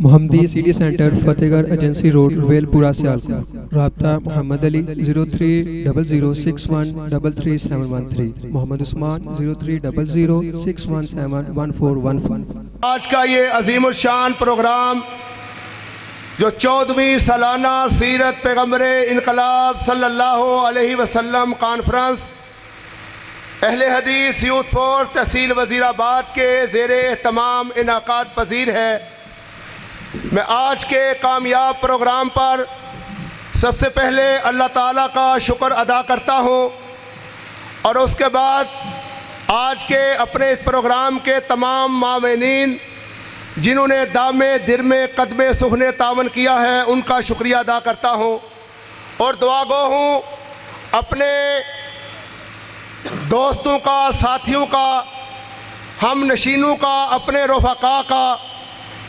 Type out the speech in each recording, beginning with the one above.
محمدی city centre فتح گڑھ agency road royal پورہ سیالکوٹ۔ رابطہ محمد علی 030061337113، محمد عثمان 030061711415۔ آج کا یہ عظیم الشان پروگرام جو 14ویں سالانہ سیرت پیغمبر انقلاب صلی اللہ علیہ وسلم کانفرنس اہل حدیث یوتھ فورس تحصیل وزیر آباد کے زیر اہتمام انعقاد پذیر ہے۔ میں آج کے کامیاب پروگرام پر سب سے پہلے اللہ تعالیٰ کا شکر ادا کرتا ہوں، اور اس کے بعد آج کے اپنے اس پروگرام کے تمام معاونین جنہوں نے دامے درمے قدمے سخنے تعاون کیا ہے ان کا شکریہ ادا کرتا ہوں، اور دعا گو ہوں اپنے دوستوں کا، ساتھیوں کا، ہم نشینوں کا، اپنے رفقا کا،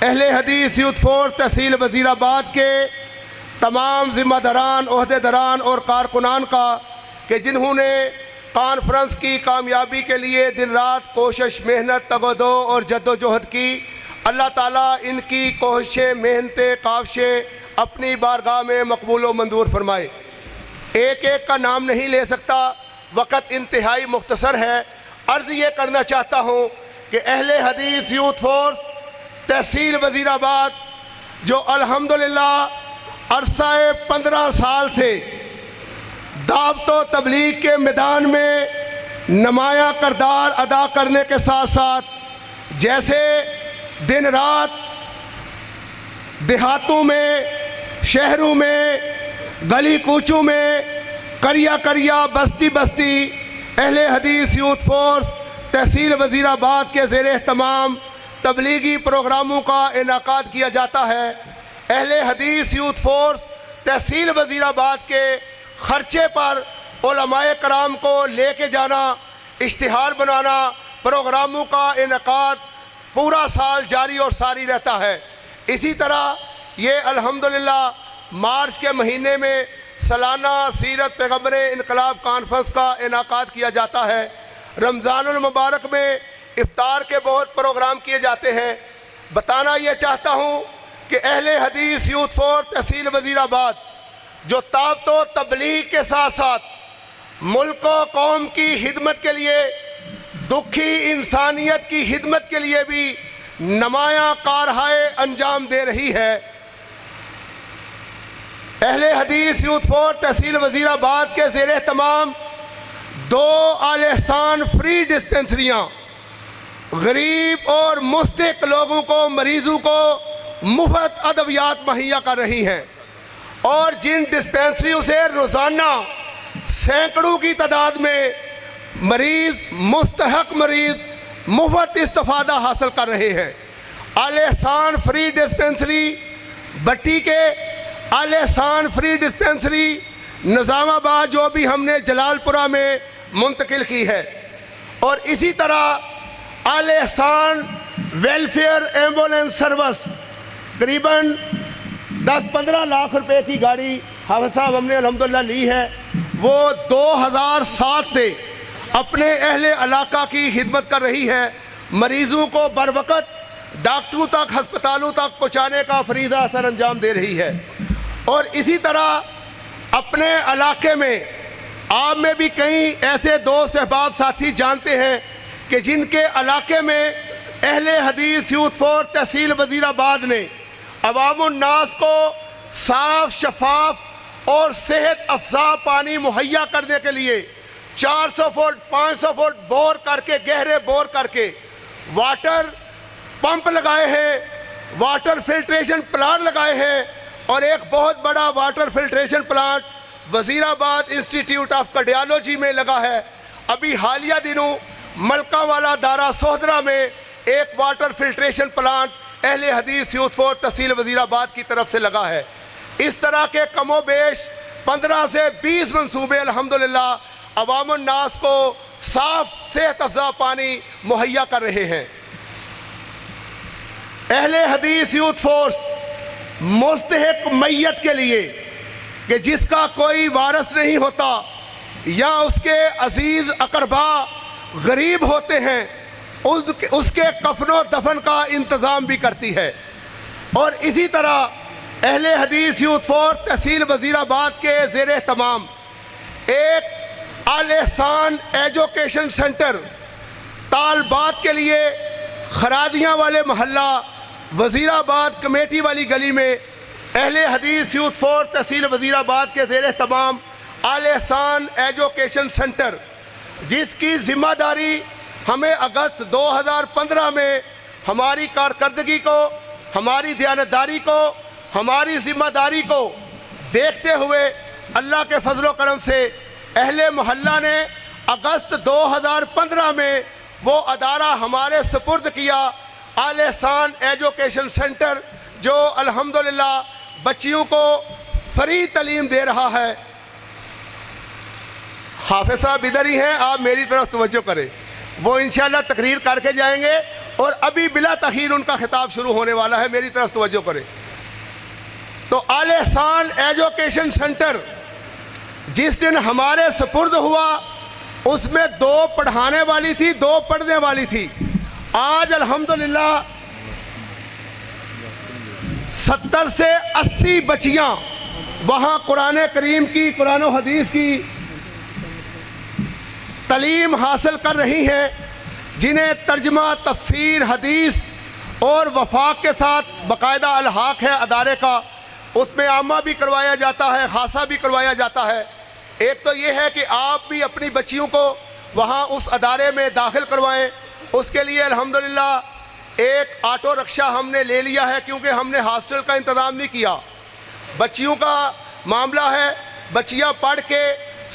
اہل حدیث یوتھ فورس تحصیل وزیر آباد کے تمام ذمہ داران، عہدیداران اور کارکنان کا کہ جنہوں نے کانفرنس کی کامیابی کے لیے دن رات کوشش، محنت، تگودو اور جد و جہد کی۔ اللہ تعالیٰ ان کی کوششیں، محنتیں، کاوشیں اپنی بارگاہ میں مقبول و منظور فرمائے۔ ایک ایک کا نام نہیں لے سکتا، وقت انتہائی مختصر ہے۔ عرض یہ کرنا چاہتا ہوں کہ اہل حدیث یوتھ فورس تحصیل وزیر آباد جو الحمدللہ عرصہ 15 سال سے دعوت و تبلیغ کے میدان میں نمایاں کردار ادا کرنے کے ساتھ ساتھ جیسے دن رات دیہاتوں میں، شہروں میں، گلی کوچوں میں، کریا کریا، بستی بستی اہل حدیث یوتھ فورس تحصیل وزیر آباد کے زیر اہتمام تبلیغی پروگراموں کا انعقاد کیا جاتا ہے۔ اہل حدیث یوتھ فورس تحصیل وزیر آباد کے خرچے پر علماء کرام کو لے کے جانا، اشتہار بنانا، پروگراموں کا انعقاد پورا سال جاری اور ساری رہتا ہے۔ اسی طرح یہ الحمدللہ مارچ کے مہینے میں سالانہ سیرت پیغمبر انقلاب کانفرنس کا انعقاد کیا جاتا ہے۔ رمضان المبارک میں افطار کے بہت پروگرام کیے جاتے ہیں۔ بتانا یہ چاہتا ہوں کہ اہل حدیث یوتھ فورس تحصیل وزیر آباد جو دعوت و تبلیغ کے ساتھ ساتھ ملک و قوم کی خدمت کے لیے، دکھی انسانیت کی خدمت کے لیے بھی نمایاں کارہائے انجام دے رہی ہے۔ اہل حدیث یوتھ فورس تحصیل وزیر آباد کے زیر اہتمام 2 اعلی احسان فری ڈسپنسریاں غریب اور مستحق لوگوں کو، مریضوں کو مفت ادویات مہیا کر رہی ہیں، اور جن ڈسپنسریوں سے روزانہ سینکڑوں کی تعداد میں مریض، مستحق مریض مفت استفادہ حاصل کر رہے ہیں۔ اعلی احسان فری ڈسپنسری بٹی کے، اعلی احسان فری ڈسپنسری نظام آباد جو بھی ہم نے جلال پورہ میں منتقل کی ہے، اور اسی طرح اعلی احسان ویلفیئر ایمبولینس سروس قریباً 10-15 لاکھ روپے کی گاڑی حافظ صاحب ہم نے الحمدللہ لی ہے۔ وہ 2007 سے اپنے اہل علاقہ کی خدمت کر رہی ہے، مریضوں کو بروقت ڈاکٹروں تک، ہسپتالوں تک پہنچانے کا فریضہ سر انجام دے رہی ہے۔ اور اسی طرح اپنے علاقے میں آپ میں بھی کئی ایسے دوست احباب ساتھی جانتے ہیں کہ جن کے علاقے میں اہل حدیث یوتھ فورس تحصیل وزیر آباد نے عوام الناس کو صاف، شفاف اور صحت افزا پانی مہیا کرنے کے لیے 400 فٹ 500 فٹ بور کر کے، گہرے بور کر کے واٹر پمپ لگائے ہیں، واٹر فلٹریشن پلانٹ لگائے ہیں، اور ایک بہت بڑا واٹر فلٹریشن پلانٹ وزیر آباد انسٹیٹیوٹ آف کارڈیالوجی میں لگا ہے۔ ابھی حالیہ دنوں ملکہ والا دارا سہدرا میں ایک واٹر فلٹریشن پلانٹ اہل حدیث یوتھ فورس تحصیل وزیر آباد کی طرف سے لگا ہے۔ اس طرح کے کم و بیش 15 سے 20 منصوبے الحمدللہ عوام الناس کو صاف صحت افزا پانی مہیا کر رہے ہیں۔ اہل حدیث یوتھ فورس مستحق میت کے لیے کہ جس کا کوئی وارث نہیں ہوتا یا اس کے عزیز اقربا غریب ہوتے ہیں، اس کے کفن و دفن کا انتظام بھی کرتی ہے۔ اور اسی طرح اہل حدیث یوتھ فور تحصیل وزیر آباد کے زیر اہتمام ایک الاحسان ایجوکیشن سینٹر طالبات کے لیے خرادیاں والے محلہ وزیر آباد کمیٹی والی گلی میں اہل حدیث یوتھ فور تحصیل وزیر آباد کے زیر اہتمام الاحسان ایجوکیشن سینٹر، جس کی ذمہ داری ہمیں اگست 2015 میں ہماری کارکردگی کو، ہماری دیانتداری کو، ہماری ذمہ داری کو دیکھتے ہوئے اللہ کے فضل و کرم سے اہل محلہ نے اگست 2015 میں وہ ادارہ ہمارے سپرد کیا، الاحسان ایجوکیشن سینٹر، جو الحمدللہ بچیوں کو فری تعلیم دے رہا ہے۔ حافظ صاحب ادھر ہی ہیں، آپ میری طرف توجہ کریں، وہ انشاءاللہ تقریر کر کے جائیں گے اور ابھی بلا تاخیر ان کا خطاب شروع ہونے والا ہے، میری طرف توجہ کریں۔ تو الاحسان ایجوکیشن سینٹر جس دن ہمارے سپرد ہوا اس میں 2 پڑھانے والی تھی، 2 پڑھنے والی تھی۔ آج الحمدللہ 70 سے 80 بچیاں وہاں قرآن کریم کی، قرآن و حدیث کی تعلیم حاصل کر رہی ہیں، جنہیں ترجمہ، تفسیر، حدیث اور وفاق کے ساتھ باقاعدہ الحاق ہے ادارے کا، اس میں عامہ بھی کروایا جاتا ہے، خاصہ بھی کروایا جاتا ہے۔ ایک تو یہ ہے کہ آپ بھی اپنی بچیوں کو وہاں اس ادارے میں داخل کروائیں، اس کے لیے الحمدللہ ایک آٹو رکشہ ہم نے لے لیا ہے، کیونکہ ہم نے ہاسٹل کا انتظام نہیں کیا۔ بچیوں کا معاملہ ہے، بچیاں پڑھ کے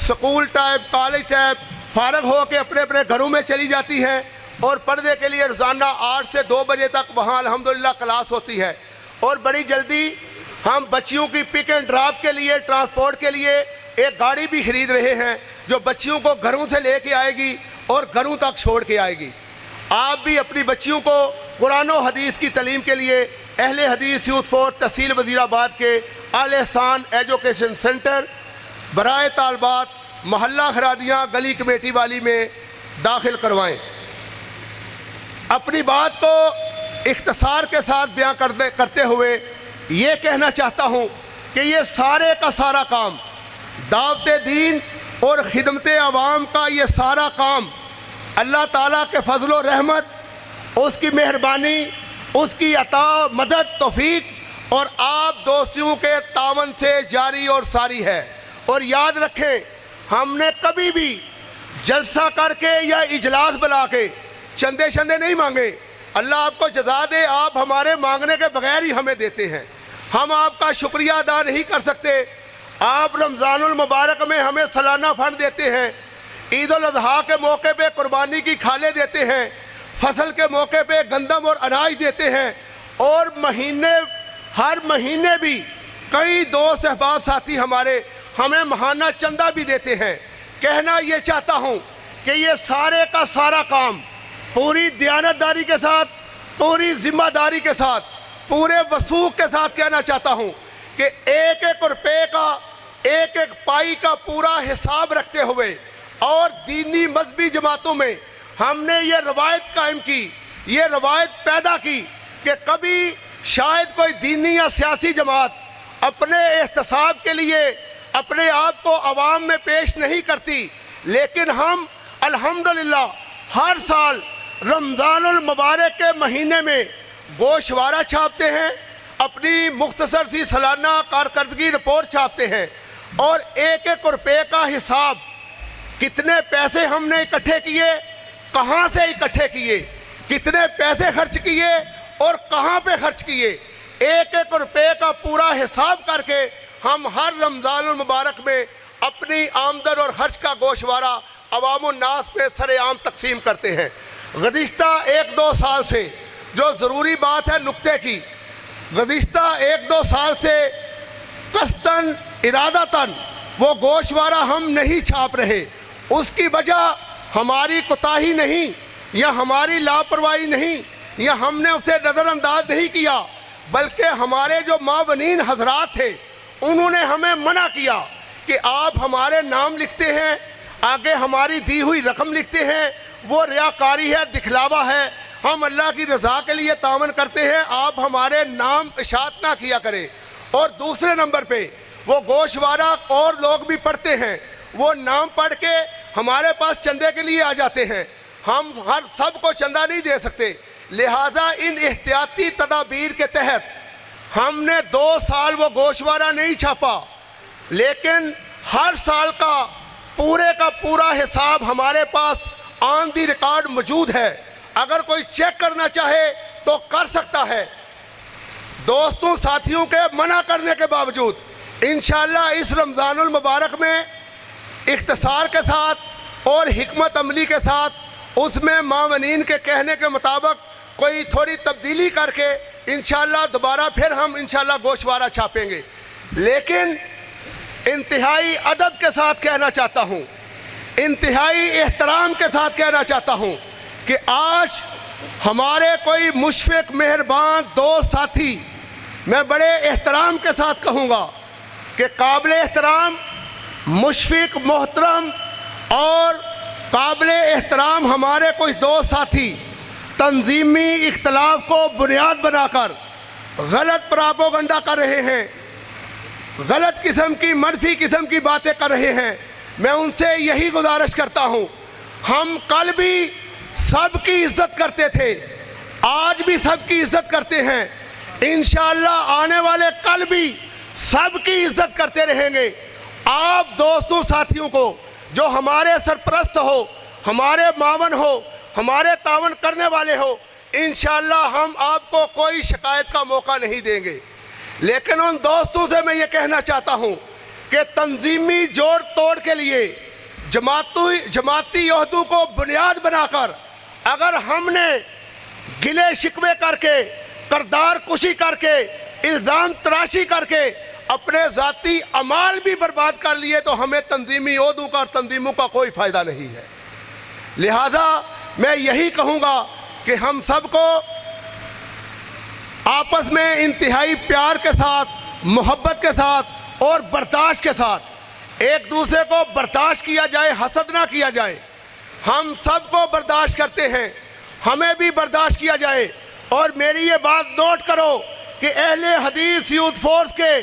سکول ٹائپ، کالج ٹائپ فارغ ہو کے اپنے اپنے گھروں میں چلی جاتی ہیں، اور پڑھنے کے لیے روزانہ 8 سے 2 بجے تک وہاں الحمدللہ کلاس ہوتی ہے۔ اور بڑی جلدی ہم بچیوں کی پک اینڈ ڈراپ کے لیے، ٹرانسپورٹ کے لیے ایک گاڑی بھی خرید رہے ہیں، جو بچیوں کو گھروں سے لے کے آئے گی اور گھروں تک چھوڑ کے آئے گی۔ آپ بھی اپنی بچیوں کو قرآن و حدیث کی تعلیم کے لیے اہل حدیث یوتھ فور تحصیل وزیر آباد کے الاحسان ایجوکیشن سینٹر برائے طالبات محلہ خرادیاں گلی کمیٹی والی میں داخل کروائیں۔ اپنی بات کو اختصار کے ساتھ بیان کرتے ہوئے یہ کہنا چاہتا ہوں کہ یہ سارے کا سارا کام، دعوت دین اور خدمت عوام کا یہ سارا کام اللہ تعالیٰ کے فضل و رحمت، اس کی مہربانی، اس کی عطا، مدد، توفیق اور آپ دوستیوں کے تعاون سے جاری اور ساری ہے۔ اور یاد رکھیں، ہم نے کبھی بھی جلسہ کر کے یا اجلاس بلا کے چندے شندے نہیں مانگے۔ اللہ آپ کو جزا دے، آپ ہمارے مانگنے کے بغیر ہی ہمیں دیتے ہیں، ہم آپ کا شکریہ ادا نہیں کر سکتے۔ آپ رمضان المبارک میں ہمیں سالانہ فنڈ دیتے ہیں، عید الاضحیٰ کے موقع پہ قربانی کی کھالیں دیتے ہیں، فصل کے موقع پہ گندم اور اناج دیتے ہیں، اور ہر مہینے بھی کئی دوست احباب ساتھی ہمارے ہمیں ماہانہ چندہ بھی دیتے ہیں۔ کہنا یہ چاہتا ہوں کہ یہ سارے کا سارا کام پوری دیانتداری کے ساتھ، پوری ذمہ داری کے ساتھ، پورے وثوق کے ساتھ کہنا چاہتا ہوں کہ ایک ایک روپے کا، ایک ایک پائی کا پورا حساب رکھتے ہوئے، اور دینی مذہبی جماعتوں میں ہم نے یہ روایت قائم کی، یہ روایت پیدا کی کہ کبھی شاید کوئی دینی یا سیاسی جماعت اپنے احتساب کے لیے اپنے آپ کو عوام میں پیش نہیں کرتی، لیکن ہم الحمدللہ ہر سال رمضان المبارک کے مہینے میں گوشوارہ چھاپتے ہیں، اپنی مختصر سی سالانہ کارکردگی رپورٹ چھاپتے ہیں، اور ایک ایک روپے کا حساب، کتنے پیسے ہم نے اکٹھے کیے، کہاں سے اکٹھے کیے، کتنے پیسے خرچ کیے اور کہاں پہ خرچ کیے، ایک ایک روپے کا پورا حساب کر کے ہم ہر رمضان المبارک میں اپنی آمدن اور خرچ کا گوشوارہ عوام الناس پہ سر عام تقسیم کرتے ہیں۔ گزشتہ 1-2 سال سے جو ضروری بات ہے نکتے کی، گزشتہ 1-2 سال سے قصداً ارادتاً وہ گوشوارہ ہم نہیں چھاپ رہے۔ اس کی وجہ ہماری کوتاہی نہیں، یا ہماری لاپرواہی نہیں، یا ہم نے اسے نظر انداز نہیں کیا، بلکہ ہمارے جو معاونین حضرات تھے انہوں نے ہمیں منع کیا کہ آپ ہمارے نام لکھتے ہیں، آگے ہماری دی ہوئی رقم لکھتے ہیں، وہ ریاکاری ہے، دکھلاوا ہے، ہم اللہ کی رضا کے لیے تعاون کرتے ہیں، آپ ہمارے نام اشاعت نہ کیا کریں۔ اور دوسرے نمبر پہ وہ گوشوارہ اور لوگ بھی پڑھتے ہیں، وہ نام پڑھ کے ہمارے پاس چندے کے لیے آ جاتے ہیں، ہم ہر سب کو چندہ نہیں دے سکتے، لہذا ان احتیاطی تدابیر کے تحت ہم نے 2 سال وہ گوشوارہ نہیں چھاپا، لیکن ہر سال کا پورا حساب ہمارے پاس آن دی ریکارڈ موجود ہے، اگر کوئی چیک کرنا چاہے تو کر سکتا ہے۔ دوستوں ساتھیوں کے منع کرنے کے باوجود انشاءاللہ اس رمضان المبارک میں اختصار کے ساتھ اور حکمت عملی کے ساتھ اس میں معاونین کے کہنے کے مطابق کوئی تھوڑی تبدیلی کر کے انشاءاللہ دوبارہ پھر ہم انشاءاللہ گوشوارہ چھاپیں گے، لیکن انتہائی ادب کے ساتھ کہنا چاہتا ہوں، انتہائی احترام کے ساتھ کہنا چاہتا ہوں کہ آج ہمارے کوئی مشفق مہربان دوست ساتھی، میں بڑے احترام کے ساتھ کہوں گا کہ قابل احترام، مشفق، محترم اور قابل احترام ہمارے کچھ دوست ساتھی تنظیمی اختلاف کو بنیاد بنا کر غلط پراپوگنڈا کر رہے ہیں، غلط قسم کی منفی قسم کی باتیں کر رہے ہیں۔ میں ان سے یہی گزارش کرتا ہوں، ہم کل بھی سب کی عزت کرتے تھے، آج بھی سب کی عزت کرتے ہیں، انشاءاللہ آنے والے کل بھی سب کی عزت کرتے رہیں گے۔ آپ دوستوں ساتھیوں کو جو ہمارے سرپرست ہو، ہمارے معاون ہو، ہمارے تعاون کرنے والے ہو، انشاءاللہ ہم آپ کو کوئی شکایت کا موقع نہیں دیں گے، لیکن ان دوستوں سے میں یہ کہنا چاہتا ہوں کہ تنظیمی جوڑ توڑ کے لیے جماعتی عہدوں کو بنیاد بنا کر اگر ہم نے گلے شکوے کر کے، کردار کشی کر کے، الزام تراشی کر کے اپنے ذاتی اعمال بھی برباد کر لیے تو ہمیں تنظیمی عہدوں کا اور تنظیموں کا کوئی فائدہ نہیں ہے۔ لہذا میں یہی کہوں گا کہ ہم سب کو آپس میں انتہائی پیار کے ساتھ، محبت کے ساتھ اور برداشت کے ساتھ ایک دوسرے کو برداشت کیا جائے، حسد نہ کیا جائے۔ ہم سب کو برداشت کرتے ہیں، ہمیں بھی برداشت کیا جائے۔ اور میری یہ بات نوٹ کرو کہ اہل حدیث یوتھ فورس کے،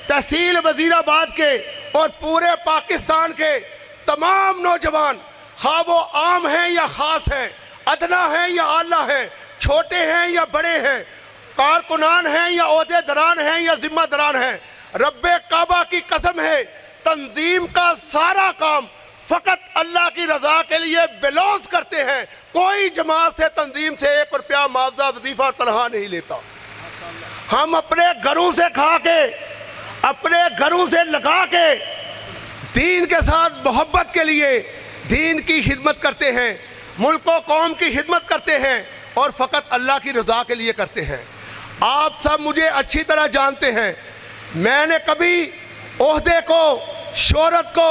تحصیل وزیر آباد کے اور پورے پاکستان کے تمام نوجوان، خواہ وہ عام ہیں یا خاص ہیں، ادنا ہیں یا اعلیٰ ہیں، چھوٹے ہیں یا بڑے ہیں، کارکنان ہیں یا عہدے دران ہیں یا ذمہ دران ہیں، رب کعبہ کی قسم ہے تنظیم کا سارا کام فقط اللہ کی رضا کے لیے بلوز کرتے ہیں، کوئی جماعت سے، تنظیم سے 1 روپیہ معاوضہ، وظیفہ اور تنخواہ نہیں لیتا۔ ہم اپنے گھروں سے کھا کے، اپنے گھروں سے لگا کے دین کے ساتھ محبت کے لیے دین کی خدمت کرتے ہیں، ملک و قوم کی خدمت کرتے ہیں اور فقط اللہ کی رضا کے لیے کرتے ہیں۔ آپ سب مجھے اچھی طرح جانتے ہیں، میں نے کبھی عہدے کو، شہرت کو،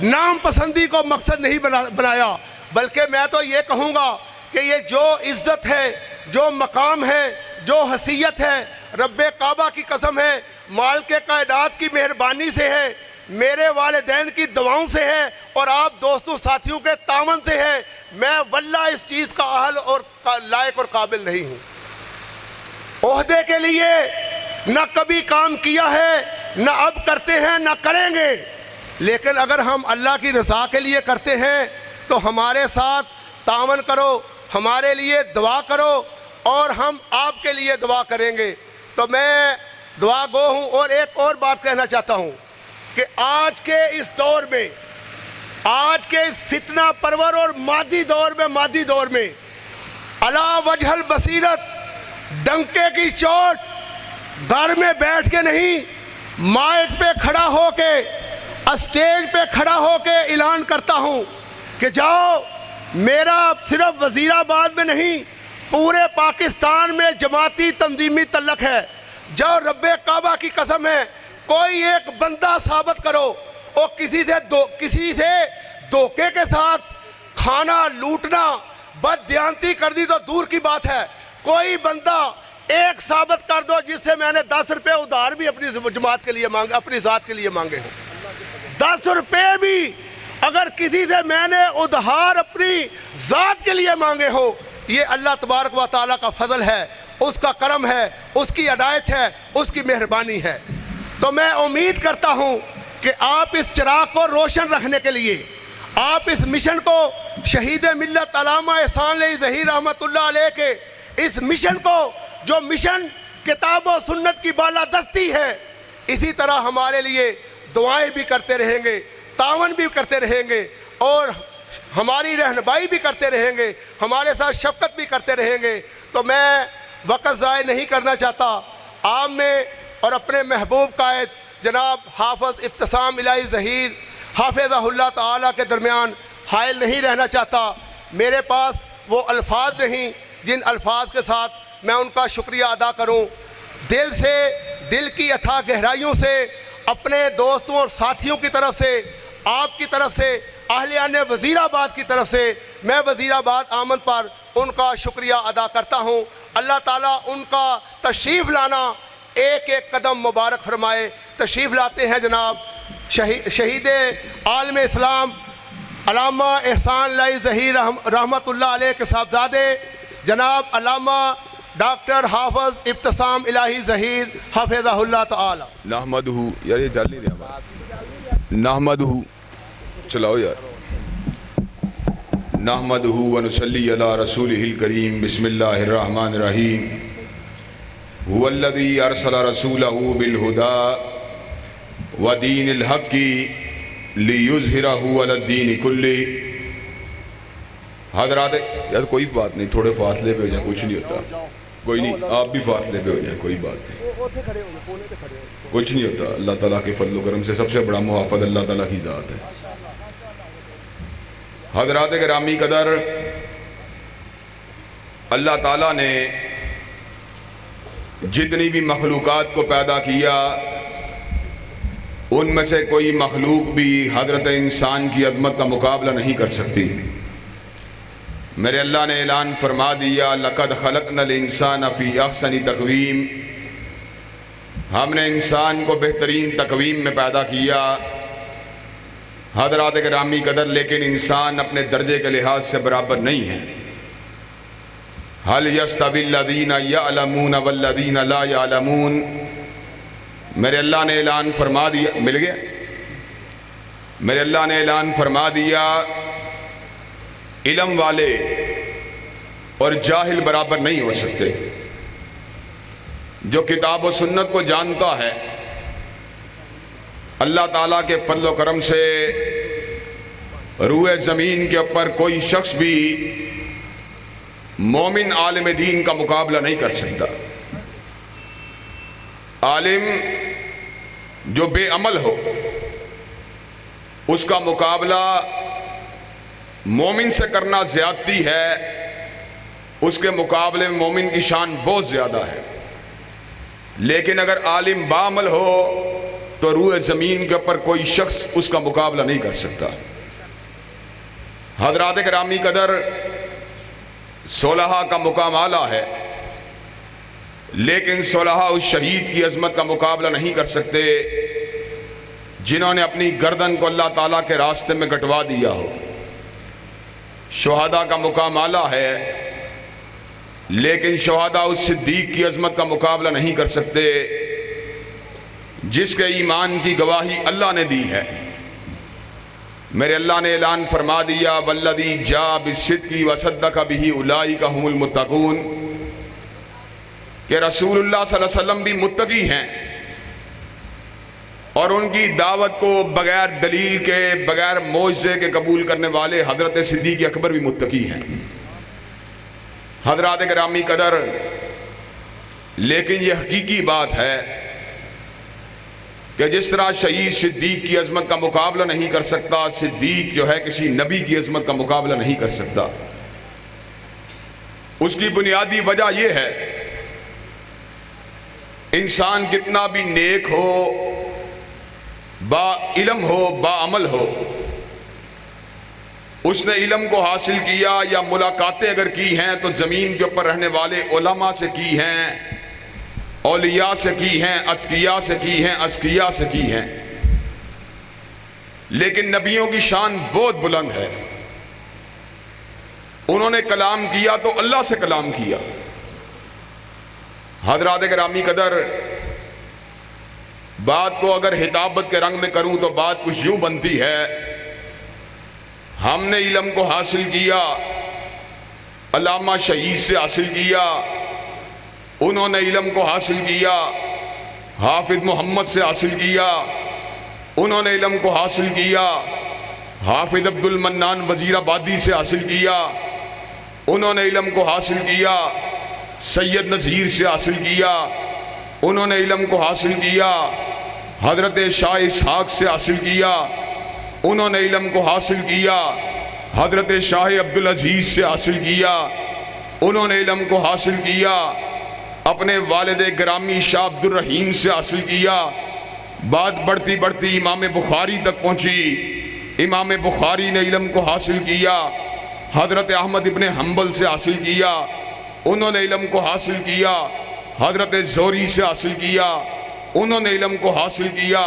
نام پسندی کو مقصد نہیں بنایا، بلکہ میں تو یہ کہوں گا کہ یہ جو عزت ہے، جو مقام ہے، جو حیثیت ہے، رب کعبہ کی قسم ہے، مالک کائنات کی مہربانی سے ہے، میرے والدین کی دعاؤں سے ہے اور آپ دوستوں ساتھیوں کے تعاون سے ہے۔ میں واللہ اس چیز کا اہل اور لائق اور قابل نہیں ہوں۔ عہدے کے لیے نہ کبھی کام کیا ہے، نہ اب کرتے ہیں، نہ کریں گے، لیکن اگر ہم اللہ کی رضا کے لیے کرتے ہیں تو ہمارے ساتھ تعاون کرو، ہمارے لیے دعا کرو اور ہم آپ کے لیے دعا کریں گے۔ تو میں دعا گو ہوں اور ایک اور بات کہنا چاہتا ہوں کہ آج کے اس دور میں، آج کے اس فتنہ پرور اور مادی دور میں علی وجہ البصیرت، ڈنکے کی چوٹ، گھر میں بیٹھ کے نہیں، مائک پہ کھڑا ہو کے، اسٹیج پہ کھڑا ہو کے اعلان کرتا ہوں کہ جاؤ، میرا صرف وزیر آباد میں نہیں، پورے پاکستان میں جماعتی تنظیمی تعلق ہے۔ جاؤ، رب کعبہ کی قسم ہے، کوئی ایک بندہ ثابت کرو، اور کسی سے دھوکے کے ساتھ کھانا لوٹنا، بددیانتی کر دی تو دور کی بات ہے، کوئی بندہ ایک ثابت کر دو جس سے میں نے 10 روپے ادھار بھی اپنی جماعت کے لیے مانگے، اپنی ذات کے لیے مانگے ہوں۔ 10 روپے بھی اگر کسی سے میں نے ادھار اپنی ذات کے لیے مانگے ہو، یہ اللہ تبارک و تعالیٰ کا فضل ہے، اس کا کرم ہے، اس کی عنایت ہے، اس کی مہربانی ہے۔ تو میں امید کرتا ہوں کہ آپ اس چراغ کو روشن رکھنے کے لیے، آپ اس مشن کو شہید ملت علامہ احسان علی ظہیر رحمۃ اللہ علیہ کے اس مشن کو، جو مشن کتاب و سنت کی بالادستی ہے، اسی طرح ہمارے لیے دعائیں بھی کرتے رہیں گے، تعاون بھی کرتے رہیں گے، اور ہماری رہنمائی بھی کرتے رہیں گے، ہمارے ساتھ شفقت بھی کرتے رہیں گے۔ تو میں وقت ضائع نہیں کرنا چاہتا، آپ میں اور اپنے محبوب قائد جناب حافظ ابتسام الہی ظہیر حافظہ اللہ تعالیٰ کے درمیان حائل نہیں رہنا چاہتا۔ میرے پاس وہ الفاظ نہیں جن الفاظ کے ساتھ میں ان کا شکریہ ادا کروں۔ دل سے، دل کی اتھاہ گہرائیوں سے، اپنے دوستوں اور ساتھیوں کی طرف سے، آپ کی طرف سے، اہلیان وزیر آباد کی طرف سے میں وزیر آباد آمد پر ان کا شکریہ ادا کرتا ہوں۔ اللہ تعالیٰ ان کا تشریف لانا ایک ایک قدم مبارک فرمائے۔ تشریف لاتے ہیں جناب شہید عالم اسلام علامہ احسان علی ظہیر رحمۃ اللہ علیہ کے صاحبزادے جناب علامہ ڈاکٹر حافظ ابتسام الہی ظہیر حافظہ اللہ تعالی۔ نحمدہ، یار یہ جل نہیں رہا، نحمدہ چلاؤ یار، نحمدہ ونصلی علی رسولہ الکریم، بسم اللہ الرحمن الرحیم۔ هو الذی ارسل رسولہ بالہدی ودین الحق لیظہرہ علی الدین کلہ۔ حضرات یار کوئی بات نہیں، تھوڑے فاصلے پہ ہو جائیں، کچھ نہیں ہوتا، کوئی نہیں، آپ بھی فاصلے پہ ہو جائیں، کوئی بات نہیں، کچھ نہیں ہوتا۔ اللہ تعالیٰ کے فضل و کرم سے سب سے بڑا محافظ اللہ تعالیٰ کی ذات ہے۔ حضرات گرامی قدر، اللہ تعالیٰ نے جتنی بھی مخلوقات کو پیدا کیا، ان میں سے کوئی مخلوق بھی حضرت انسان کی عظمت کا مقابلہ نہیں کر سکتی۔ میرے اللہ نے اعلان فرما دیا، لَقَدْ خَلَقْنَا الْإِنسَانَ فِي أَحْسَنِ تَقْوِيمٍ، ہم نے انسان کو بہترین تقویم میں پیدا کیا۔ حضرات گرامی قدر، لیکن انسان اپنے درجے کے لحاظ سے برابر نہیں ہے۔ هَلْ يَسْتَوِي الَّذِينَ يَعْلَمُونَ وَالَّذِينَ لَا يَعْلَمُونَ، میرے اللہ نے اعلان فرما دیا، مل گیا، میرے اللہ نے اعلان فرما دیا، علم والے اور جاہل برابر نہیں ہو سکتے۔ جو کتاب و سنت کو جانتا ہے، اللہ تعالیٰ کے فضل و کرم سے روئے زمین کے اوپر کوئی شخص بھی مومن عالم دین کا مقابلہ نہیں کر سکتا۔ عالم جو بے عمل ہو، اس کا مقابلہ مومن سے کرنا زیادتی ہے، اس کے مقابلے میں مومن کی شان بہت زیادہ ہے۔ لیکن اگر عالم بعمل ہو تو روئے زمین کے اوپر کوئی شخص اس کا مقابلہ نہیں کر سکتا۔ حضرات گرامی قدر، صلحاء کا مقام اعلیٰ ہے، لیکن صلحاء اس شہید کی عظمت کا مقابلہ نہیں کر سکتے جنہوں نے اپنی گردن کو اللہ تعالیٰ کے راستے میں کٹوا دیا ہو۔ شہداء کا مقام اعلیٰ ہے، لیکن شہداء اس صدیق کی عظمت کا مقابلہ نہیں کر سکتے جس کے ایمان کی گواہی اللہ نے دی ہے۔ میرے اللہ نے اعلان فرما دیا، والذی جاء بالصدق وصدق بہ اولئک ھم المتقون، کہ رسول اللہ صلی اللہ علیہ وسلم بھی متقی ہیں، اور ان کی دعوت کو بغیر دلیل کے، بغیر معجزے کے قبول کرنے والے حضرت صدیق اکبر بھی متقی ہیں۔ حضرات گرامی قدر، لیکن یہ حقیقی بات ہے کہ جس طرح شہید صدیق کی عظمت کا مقابلہ نہیں کر سکتا، صدیق جو ہے کسی نبی کی عظمت کا مقابلہ نہیں کر سکتا۔ اس کی بنیادی وجہ یہ ہے، انسان کتنا بھی نیک ہو، با علم ہو، با عمل ہو، اس نے علم کو حاصل کیا یا ملاقاتیں اگر کی ہیں تو زمین کے اوپر رہنے والے علماء سے کی ہیں، اولیاء سے کی ہیں، اتقیاء سے کی ہیں، اذکیاء سے کی ہیں، لیکن نبیوں کی شان بہت بلند ہے۔ انہوں نے کلام کیا تو اللہ سے کلام کیا۔ حضرات گرامی قدر، بات کو اگر خطابت کے رنگ میں کروں تو بات کچھ یوں بنتی ہے، ہم نے علم کو حاصل کیا، علامہ شہید سے حاصل کیا، انہوں نے علم کو حاصل کیا، حافظ محمد سے حاصل کیا، انہوں نے علم کو حاصل کیا، حافظ عبد المنان وزیر آبادی سے حاصل کیا، انہوں نے علم کو حاصل کیا، سید نذیر سے حاصل کیا، انہوں نے علم کو حاصل کیا، حضرت شاہ اسحاق سے حاصل کیا، انہوں نے علم کو حاصل کیا، حضرت شاہ عبدالعزیز سے حاصل کیا، انہوں نے علم کو حاصل کیا، اپنے والد گرامی شاہ عبد الرحیم سے حاصل کیا۔ بات بڑھتی بڑھتی امام بخاری تک پہنچی، امام بخاری نے علم کو حاصل کیا، حضرت احمد ابن حنبل سے حاصل کیا، انہوں نے علم کو حاصل کیا، حضرت زہری سے حاصل کیا، انہوں نے علم کو حاصل کیا،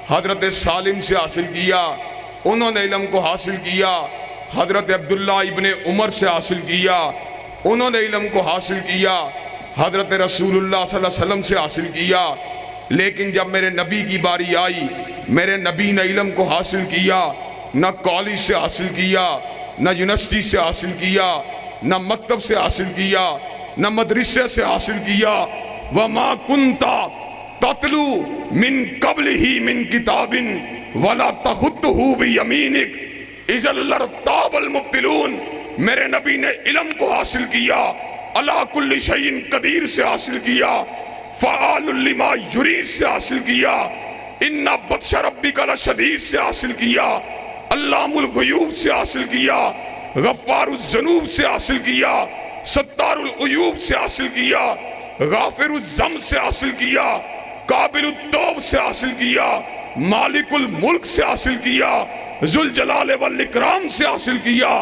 حضرت سالم سے حاصل کیا، انہوں نے علم کو حاصل کیا، حضرت عبداللہ ابن عمر سے حاصل کیا، انہوں نے علم کو حاصل کیا، حضرت رسول اللہ صلی اللہ علیہ وسلم سے حاصل کیا۔ لیکن جب میرے نبی کی باری آئی، میرے نبی نے علم کو حاصل کیا، نہ کالج سے حاصل کیا، نہ یونیورسٹی سے حاصل کیا، نہ مکتب سے حاصل کیا، نہ مدرسے سے حاصل کیا۔ وَمَا كُنْتَ تَتْلُو مِن قَبْلِهِ مِن كِتَابٍ وَلَا تَخُطُّهُ بِيَمِينِكَ إِذًا لَارْتَابَ الْمُبْطِلُونَ۔ میرے نبی نے علم کو حاصل کیا، عَلَىٰ كُلِّ شَيْءٍ قدیر سے حاصل کیا، فعال لما یرید سے حاصل کیا، ان بطش ربک لشدید سے حاصل کیا، علام الغیوب سے حاصل کیا، غفار الذنوب سے حاصل کیا، ستار العیوب سے حاصل کیا، غافر الذنب سے حاصل کیا، قابل التوب سے حاصل کیا، مالک الملک سے حاصل کیا، ذوالجلال والاکرام سے حاصل کیا۔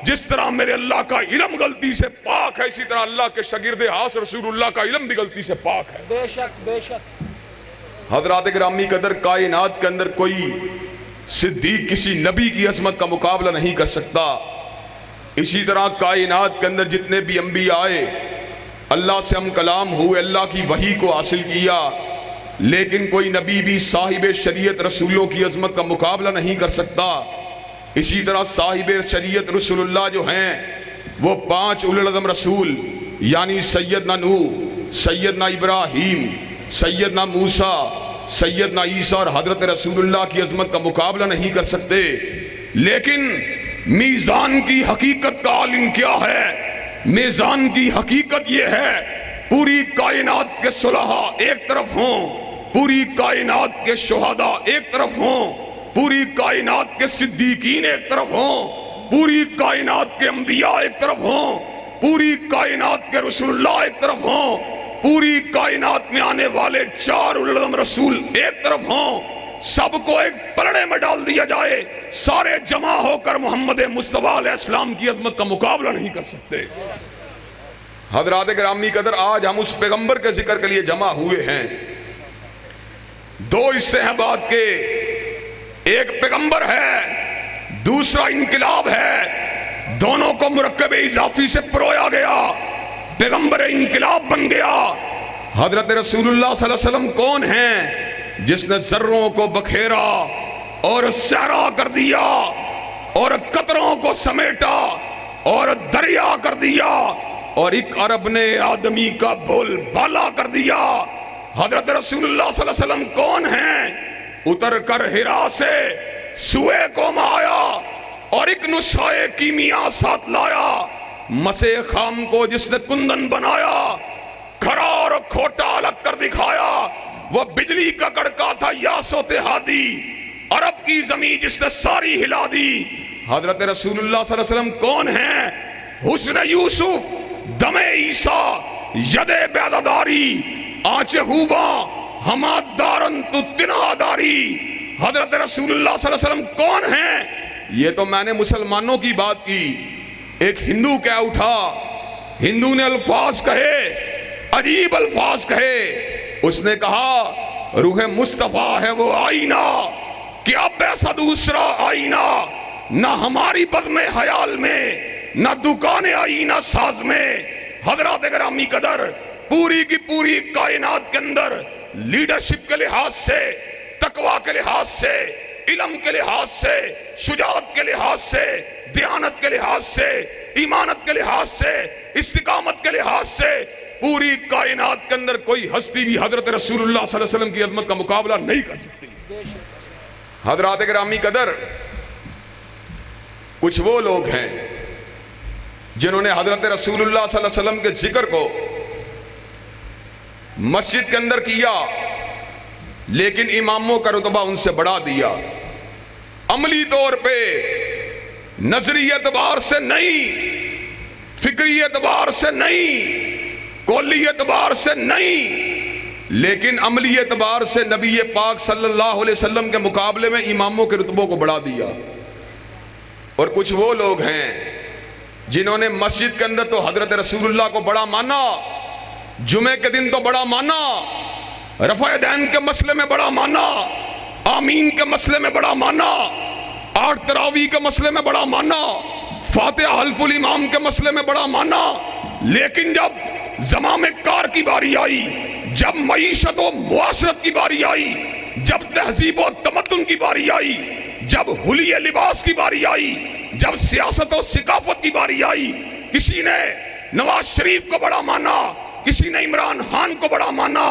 جس طرح میرے اللہ کا علم غلطی سے پاک ہے، اسی طرح اللہ کے شاگرد خاص رسول اللہ کا علم بھی غلطی سے پاک ہے۔ بے شک بے شک۔ حضرات گرامی قدر، کائنات کے اندر کوئی صدیق کسی نبی کی عظمت کا مقابلہ نہیں کر سکتا۔ اسی طرح کائنات کے اندر جتنے بھی انبیاء آئے، اللہ سے ہم کلام ہوئے، اللہ کی وحی کو حاصل کیا، لیکن کوئی نبی بھی صاحب شریعت رسولوں کی عظمت کا مقابلہ نہیں کر سکتا۔ اسی طرح صاحب شریعت رسول اللہ جو ہیں وہ 5 اولو العزم رسول، یعنی سیدنا نوح، سیدنا ابراہیم، سیدنا موسیٰ، سیدنا عیسیٰ اور حضرت رسول اللہ کی عظمت کا مقابلہ نہیں کر سکتے۔ لیکن میزان کی حقیقت کا عالم کیا ہے؟ میزان کی حقیقت یہ ہے، پوری کائنات کے صلحاء ایک طرف ہوں، پوری کائنات کے شہداء ایک طرف ہوں، پوری کائنات کے صدیقین ایک طرف ہوں، پوری کائنات کے انبیاء ایک طرف ہوں، پوری کائنات کے رسول اللہ ایک طرف ہوں، پوری کائنات میں آنے والے 4 اولو العزم رسول ایک طرف ہوں، سب کو ایک پلڑے میں ڈال دیا جائے، سارے جمع ہو کر محمد مصطفیٰ علیہ السلام کی عظمت کا مقابلہ نہیں کر سکتے۔ حضرات گرامی قدر، آج ہم اس پیغمبر کے ذکر کے لیے جمع ہوئے ہیں۔ 2 حصے ہیں بات کے، ایک پیغمبر ہے، دوسرا انقلاب ہے، دونوں کو مرکب اضافی سے پرویا گیا، پیغمبر انقلاب بن گیا۔ حضرت رسول اللہ صلی اللہ علیہ وسلم کون ہیں؟ جس نے ذروں کو بکھیرا اور صحرا کر دیا اور قطروں کو سمیٹا اور دریا کر دیا اور ایک عرب نے آدمی کا بول بالا کر دیا۔ حضرت رسول اللہ صلی اللہ علیہ وسلم کون ہیں؟ اتر کر ہرا سے سوئے کو آیا اور ایک نسخہ کیمیا ساتھ لایا، مسے خام کو جس نے کندن بنایا، کھرا اور کھوٹا الگ کر دکھایا، وہ بجلی کا کڑکا تھا یاس و تہادی، عرب کی زمین جس نے ساری ہلا دی۔ حضرت رسول اللہ صلی اللہ علیہ وسلم کون ہیں؟ حسن یوسف، دم عیسیٰ، ید بیداداری، آنچ ہوباں، ہماد دارن تو تنہا داری۔ حضرت رسول اللہ صلی اللہ علیہ وسلم کون ہیں؟ یہ تو میں نے مسلمانوں کی بات کی، ایک ہندو کہہ اٹھا، ہندو نے الفاظ کہے، عجیب الفاظ کہے، اس نے کہا روح مصطفیٰ ہے وہ آئینہ، کہ اب ایسا دوسرا آئینہ نہ ہماری بد میں حیال میں نہ دکانیں آئی نہ ساز میں. حضرات گرامی قدر پوری کی پوری کائنات کے اندر لیڈرشپ کے لحاظ سے، تقوی کے لحاظ سے، علم کے لحاظ سے، شجاعت کے لحاظ سے، دیانت کے لحاظ سے، ایمانت کے لحاظ سے، استقامت کے لحاظ سے پوری کائنات کے اندر کوئی ہستی بھی حضرت رسول اللہ صلی اللہ علیہ وسلم کی عظمت کا مقابلہ نہیں کر سکتی. حضرات گرامی قدر کچھ وہ لوگ ہیں جنہوں نے حضرت رسول اللہ صلی اللہ علیہ وسلم کے ذکر کو مسجد کے اندر کیا لیکن اماموں کا رتبہ ان سے بڑھا دیا. عملی طور پہ نظری اعتبار سے نہیں، فکری اعتبار سے نہیں، قولی اعتبار سے نہیں، لیکن عملی اعتبار سے نبی پاک صلی اللہ علیہ وسلم کے مقابلے میں اماموں کے رتبوں کو بڑھا دیا. اور کچھ وہ لوگ ہیں جنہوں نے مسجد کے اندر تو حضرت رسول اللہ کو بڑا مانا، جمعے کے دن تو بڑا مانا، رفع دین کے مسئلے میں بڑا مانا، آمین کے مسئلے میں بڑا مانا، 8 تراویح کے مسئلے میں بڑا مانا، فاتحہ حلف الامام کے مسئلے میں بڑا مانا، لیکن جب زمام کار کی باری آئی، جب معیشت و معاشرت کی باری آئی، جب تہذیب و تمدن کی باری آئی، جب حلیہ لباس کی باری آئی، جب سیاست و ثقافت کی باری آئی، کسی نے نواز شریف کو بڑا مانا، کسی نے عمران خان کو بڑا مانا،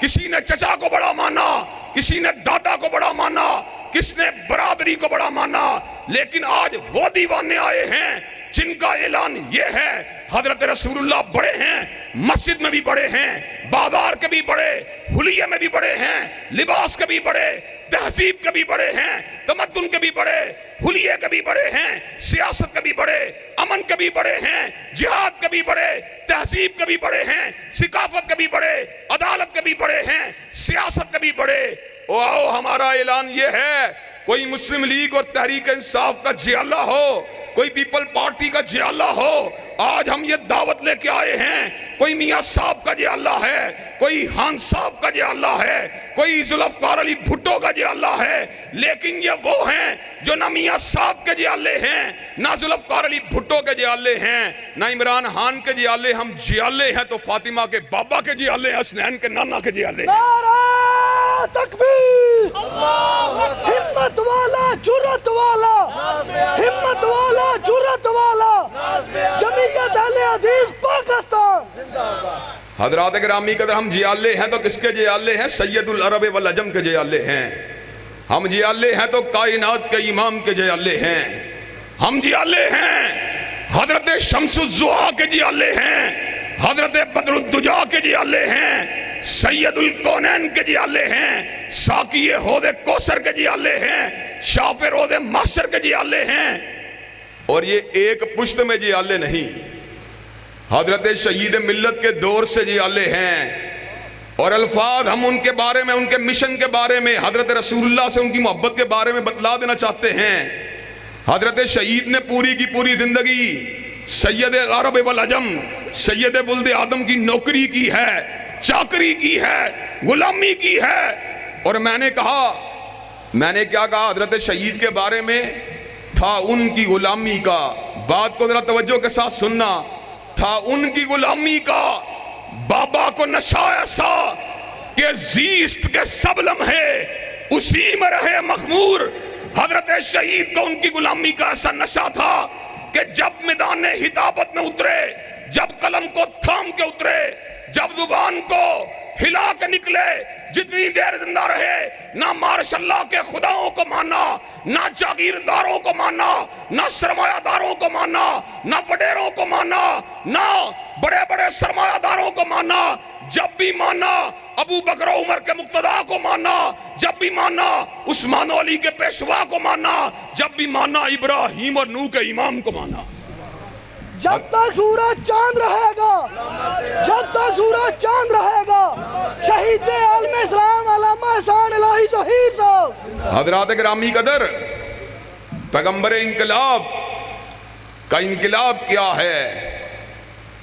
کسی نے چچا کو بڑا مانا، کسی نے دادا کو بڑا مانا، کس نے برادری کو بڑا مانا، لیکن آج وہ دیوانے آئے ہیں جن کا اعلان یہ ہے حضرت رسول اللہ بڑے ہیں، مسجد میں بھی بڑے ہیں، بازار کے بھی بڑے، حلیے میں بھی بڑے ہیں، لباس کے بھی بڑے، تہذیب کے بھی بڑے ہیں، تمدن کے بھی بڑے، حلیے کے بھی بڑے ہیں، سیاست کے بھی بڑے، امن کے بھی بڑے ہیں، جہاد کے بھی بڑے، تہذیب کے بھی بڑے ہیں، ثقافت کے بھی بڑے، عدالت کے بھی بڑے ہیں، سیاست کے بھی بڑے. آؤ ہمارا اعلان یہ ہے، کوئی مسلم لیگ اور تحریک انصاف کا جیالہ ہو، کوئی پیپل پارٹی کا جیالہ ہو، آج ہم یہ دعوت لے کے آئے ہیں. کوئی میاں صاحب کا جیالہ ہے، کوئی خان صاحب کا جیالہ ہے، کوئی ذوالفقار علی بھٹو کا جیالہ ہے، لیکن یہ وہ ہیں جو نہ میاں صاحب کے جیالے ہیں، نہ ذوالفقار علی بھٹو کے جیالے ہیں، نہ عمران خان کے جیالے. ہم جیالے ہیں تو فاطمہ کے بابا کے جیالے ہیں، حسنین کے نانا کے جیالے ہیں. نعرہ تکبیر، ہمت والا جرأت والا، ہمت والا جرأت والا، جمعیت اہل حدیث پاکستان. حضرات گرامی قدر ہم جیالے ہیں تو کس کے جیالے ہیں؟ سید العرب والعجم کے جیالے ہیں. ہم جیالے ہیں تو کائنات کے امام کے جیالے ہیں. ہم جیالے ہیں حضرت شمس الضحیٰ کے جیالے ہیں، حضرت بدر الدجا کے جیالے ہیں، سید الکونین کے جیالے ہیں، ساقی حوض کوثر کے جیالے ہیں، شاف روض محشر کے جیالے ہیں. اور یہ ایک پشت میں جیالے نہیں، حضرت شہید ملت کے دور سے جیالے ہیں. اور الفاظ ہم ان کے بارے میں، ان کے مشن کے بارے میں، حضرت رسول اللہ سے ان کی محبت کے بارے میں بتلا دینا چاہتے ہیں. حضرت شہید نے پوری کی پوری زندگی سید العرب والعجم، سید ولد آدم کی نوکری کی ہے، چاکری کی ہے، غلامی کی ہے. اور میں نے کیا کہا حضرت شہید کے بارے میں؟ تھا ان کی غلامی کا، بات کو ذرا توجہ کے ساتھ سننا، تھا ان کی غلامی کا بابا کو نشہ ایسا کہ زیست کے سب لمحے اسی میں رہے مخمور. حضرت شہید کو ان کی غلامی کا ایسا نشہ تھا کہ جب میدان ہدابت میں اترے، جب قلم کو تھام کے اترے، جب زبان کو ہلا کے نکلے، جتنی دیر زندہ رہے نہ مارش اللہ کے خداؤں کو مانا، نہ جاگیرداروں کو مانا، نہ سرمایہ داروں کو مانا، نہ وڈیروں کو مانا، نہ بڑے بڑے سرمایہ داروں کو مانا. جب بھی مانا ابو بکر و عمر کے مقتدا کو مانا، جب بھی مانا عثمان و علی کے پیشوا کو مانا، جب بھی مانا ابراہیم اور نوح کے امام کو مانا. جب تک سورج چاند رہے گا، جب تک سورج چاند رہے گا، شہید عالم اسلام علامہ احسان الہی ظہیر صاحب. حضرات گرامی قدر، پیغمبر انقلاب کا انقلاب کیا ہے؟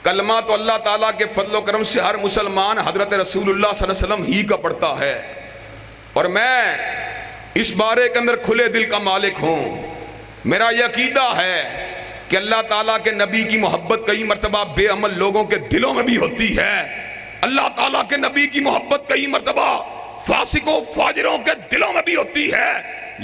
کلمہ تو اللہ تعالیٰ کے فضل و کرم سے ہر مسلمان حضرت رسول اللہ صلی اللہ علیہ وسلم ہی کا پڑھتا ہے. اور میں اس بارے کے اندر کھلے دل کا مالک ہوں. میرا یہ عقیدہ ہے کہ اللہ تعالیٰ کے نبی کی محبت کئی مرتبہ بے عمل لوگوں کے دلوں میں بھی ہوتی ہے، اللہ تعالیٰ کے نبی کی محبت کئی مرتبہ فاسقوں فاجروں کے دلوں میں بھی ہوتی ہے،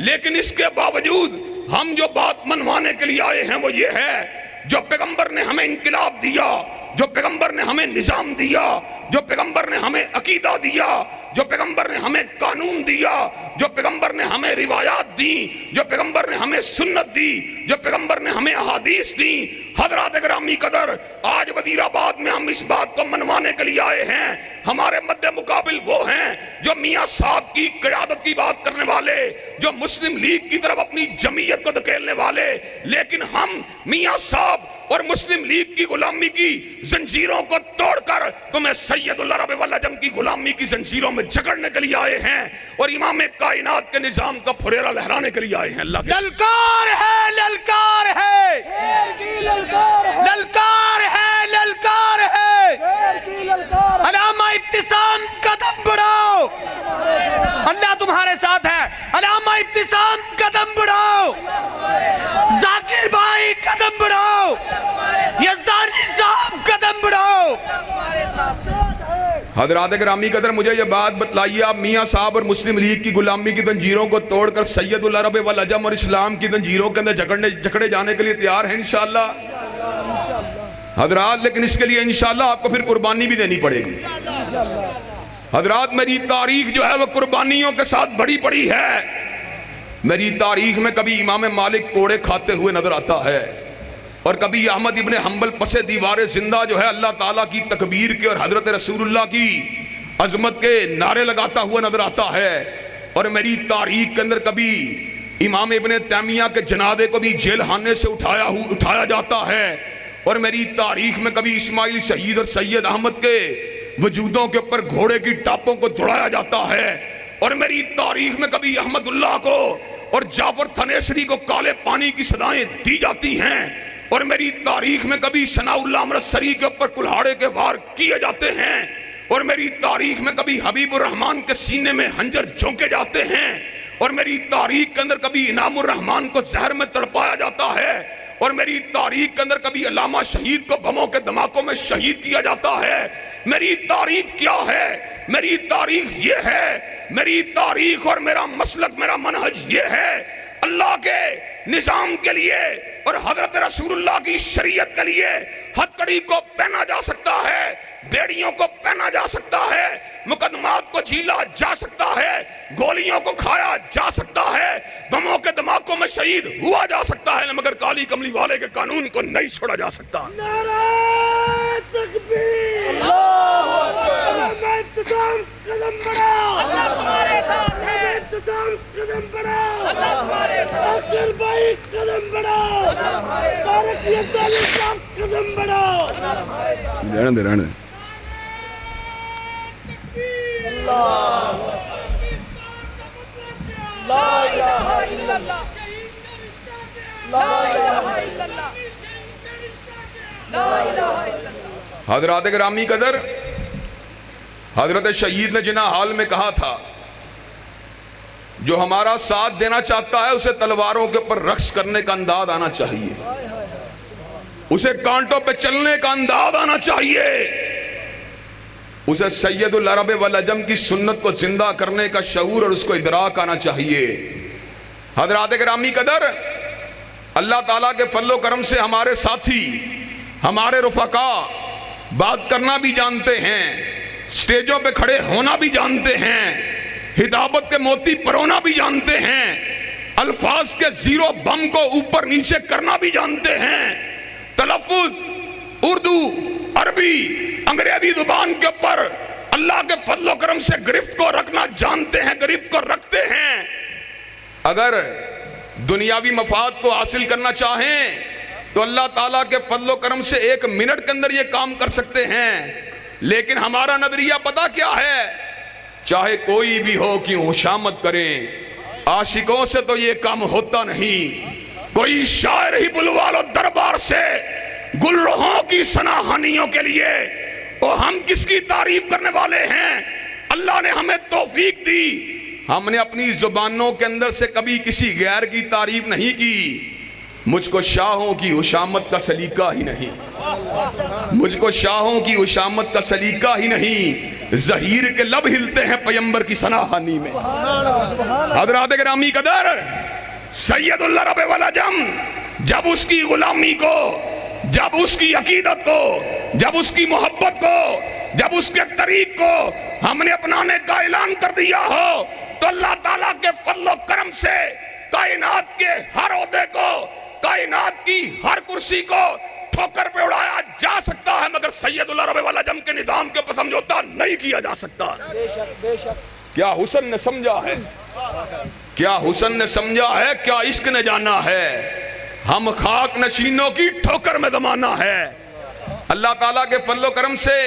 لیکن اس کے باوجود ہم جو بات منوانے کے لیے آئے ہیں وہ یہ ہے، جو پیغمبر نے ہمیں انقلاب دیا، جو پیغمبر نے ہمیں نظام دیا، جو پیغمبر نے ہمیں عقیدہ دیا، جو پیغمبر نے ہمیں قانون دیا، جو پیغمبر نے ہمیں روایات دی، جو پیغمبر نے ہمیں سنت دی، جو پیغمبر نے ہمیں احادیث دی، حضرات گرامی قدر آج وزیر آباد میں ہم اس بات کو منوانے کے لیے آئے ہیں۔ ہمارے مد مقابل وہ ہیں جو میاں صاحب کی قیادت کی بات کرنے والے، جو مسلم لیگ کی طرف اپنی جمعیت کو دھکیلنے والے، لیکن ہم میاں صاحب اور مسلم لیگ کی غلامی کی زنجیروں کو توڑ کر تمہیں سید العرب والعجم کی غلامی کی زنجیروں میں جکڑنے کے لیے آئے ہیں اور امام کائنات کے نظام کا پھریرا لہرانے کے لیے آئے ہیں۔ اللہ کے للکار ہے، للکار ہے، شیر کی للکار ہے، للکار ہے، للکار ہے، شیر کی للکار ہے۔ علامہ ابتسام قدم بڑھاؤ، اللہ تمہارے ساتھ ہے، علامہ ابتسام قدم بڑھاؤ، ذاکر بھائی قدم بڑھاؤ، یزدانی صاحب قدم بڑھاؤ۔ حضرات گرامی قدر مجھے یہ بات بتلائیے، آپ میاں صاحب اور مسلم لیگ کی غلامی کی زنجیروں کو توڑ کر سید العرب والعجم اور اسلام کی زنجیروں کے اندر جکڑے جانے کے لیے تیار ہیں انشاءاللہ حضرات؟ لیکن اس کے لیے انشاءاللہ آپ کو پھر قربانی بھی دینی پڑے گی حضرات۔ میری تاریخ جو ہے وہ قربانیوں کے ساتھ بڑی پڑی ہے۔ میری تاریخ میں کبھی امام مالک کوڑے کھاتے ہوئے نظر آتا ہے، اور کبھی احمد ابن حنبل پس دیوار زندہ جو ہے اللہ تعالیٰ کی تکبیر کے اور حضرت رسول اللہ کی عظمت کے نعرے لگاتا ہوا نظر آتا ہے، اور میری تاریخ کے اندر کبھی امام ابن تیمیہ کے جنازے کو بھی جیل خانے سے اٹھایا جاتا ہے، اور میری تاریخ میں کبھی اسماعیل شہید اور سید احمد کے وجودوں کے اوپر گھوڑے کی ٹاپوں کو دوڑایا جاتا ہے، اور میری تاریخ میں کبھی احمد اللہ کو اور جعفر تھنیسری کو کالے پانی کی صدائیں دی جاتی ہیں، اور میری تاریخ میں کبھی ثناء اللہ امرتسری کے اوپر کلہاڑے کے وار کیے جاتے ہیں، اور میری تاریخ میں کبھی حبیب الرحمن کے سینے میں خنجر جھونکے جاتے ہیں، اور میری تاریخ کے اندر کبھی انعام الرحمن کو زہر میں تڑپایا جاتا ہے، اور میری تاریخ کے اندر کبھی علامہ شہید کو بموں کے دھماکوں میں شہید کیا جاتا ہے۔ میری تاریخ کیا ہے؟ میری تاریخ یہ ہے، میری تاریخ اور میرا مسلک میرا منہج یہ ہے، اللہ کے نظام کے لیے اور حضرت رسول اللہ کی شریعت کے لیے ہتھکڑی کو پہنا جا سکتا ہے، بیڑیوں کو پہنا جا سکتا ہے، مقدمات کو جھیلا جا سکتا ہے، گولیوں کو کھایا جا سکتا ہے، بموں کے دھماکوں میں شہید ہوا جا سکتا ہے، مگر کالی کملی والے کے قانون کو نہیں چھوڑا جا سکتا۔ نعرہ تکبیر، اللہ اکبر، ابتسام قدم بڑھاؤ، اللہ تمہارے ساتھ ہے، ابتسام قدم بڑھاؤ، اللہ تمہارے ساتھ ہے، ذاکر بھائی قدم بڑھاؤ، اللہ تمہارے ساتھ ہے، طارق یزدانی صاحب قدم بڑھاؤ، اللہ تمہارے ساتھ ہے۔ رہنے دے لا الہ الا اللہ، لا الہ الا اللہ، لا الہ الا اللہ۔ حضرات گرامی قدر حضرت شہید نے جناح حال میں کہا تھا، جو ہمارا ساتھ دینا چاہتا ہے اسے تلواروں کے اوپر رقص کرنے کا انداز آنا چاہیے، اسے کانٹوں پہ چلنے کا انداز آنا چاہیے، اسے سید العرب والعجم کی سنت کو زندہ کرنے کا شعور اور اس کو ادراک آنا چاہیے۔ حضرات گرامی قدر اللہ تعالیٰ کے فضل و کرم سے ہمارے ساتھی ہمارے رفقا بات کرنا بھی جانتے ہیں، سٹیجوں پہ کھڑے ہونا بھی جانتے ہیں، ہدابت کے موتی پرونا بھی جانتے ہیں، الفاظ کے زیرو بم کو اوپر نیچے کرنا بھی جانتے ہیں، تلفظ اردو عربی انگریزی زبان کے اوپر اللہ کے فضل و کرم سے گرفت کو رکھنا جانتے ہیں، گرفت کو رکھتے ہیں۔ اگر دنیاوی مفاد کو حاصل کرنا چاہیں تو اللہ تعالیٰ کے فضل و کرم سے 1 منٹ کے اندر یہ کام کر سکتے ہیں، لیکن ہمارا نظریہ پتہ کیا ہے؟ چاہے کوئی بھی ہو کیوں خوشامد کریں، عاشقوں سے تو یہ کام ہوتا نہیں، کوئی شاعر ہی بلوا لو دربار سے گل رہوں کی سناہانیوں کے لیے، اور ہم کس کی تعریف کرنے والے ہیں؟ اللہ نے ہمیں توفیق دی، ہم نے اپنی زبانوں کے اندر سے کبھی کسی غیر کی تعریف نہیں کی، مجھ کو شاہوں کی حشامت کا سلیقہ ہی نہیں، مجھ کو شاہوں کی حشامت کا سلیقہ ہی نہیں، ظہیر کے لب ہلتے ہیں پیمبر کی ثناہانی میں۔ حضرات گرامی قدر، سید اللہ رب والعجم جب اس کی غلامی کو، جب اس کی عقیدت کو، جب اس کی محبت کو، جب اس کے طریق کو ہم نے اپنانے کا اعلان کر دیا ہو تو اللہ تعالیٰ کے فضل و کرم سے کائنات کے ہر عہدے کو، کائنات کی ہر کرسی کو ٹھوکر پہ اڑایا جا سکتا ہے، مگر سید اللہ رب والعجم کے نظام کے اوپر سمجھوتا نہیں کیا جا سکتا۔ کیا حسن نے سمجھا ہے، کیا حسن نے سمجھا ہے، کیا عشق نے جانا ہے، ہم خاک نشینوں کی ٹھوکر میں زمانہ ہے۔ اللہ تعالیٰ کے فضل و کرم سے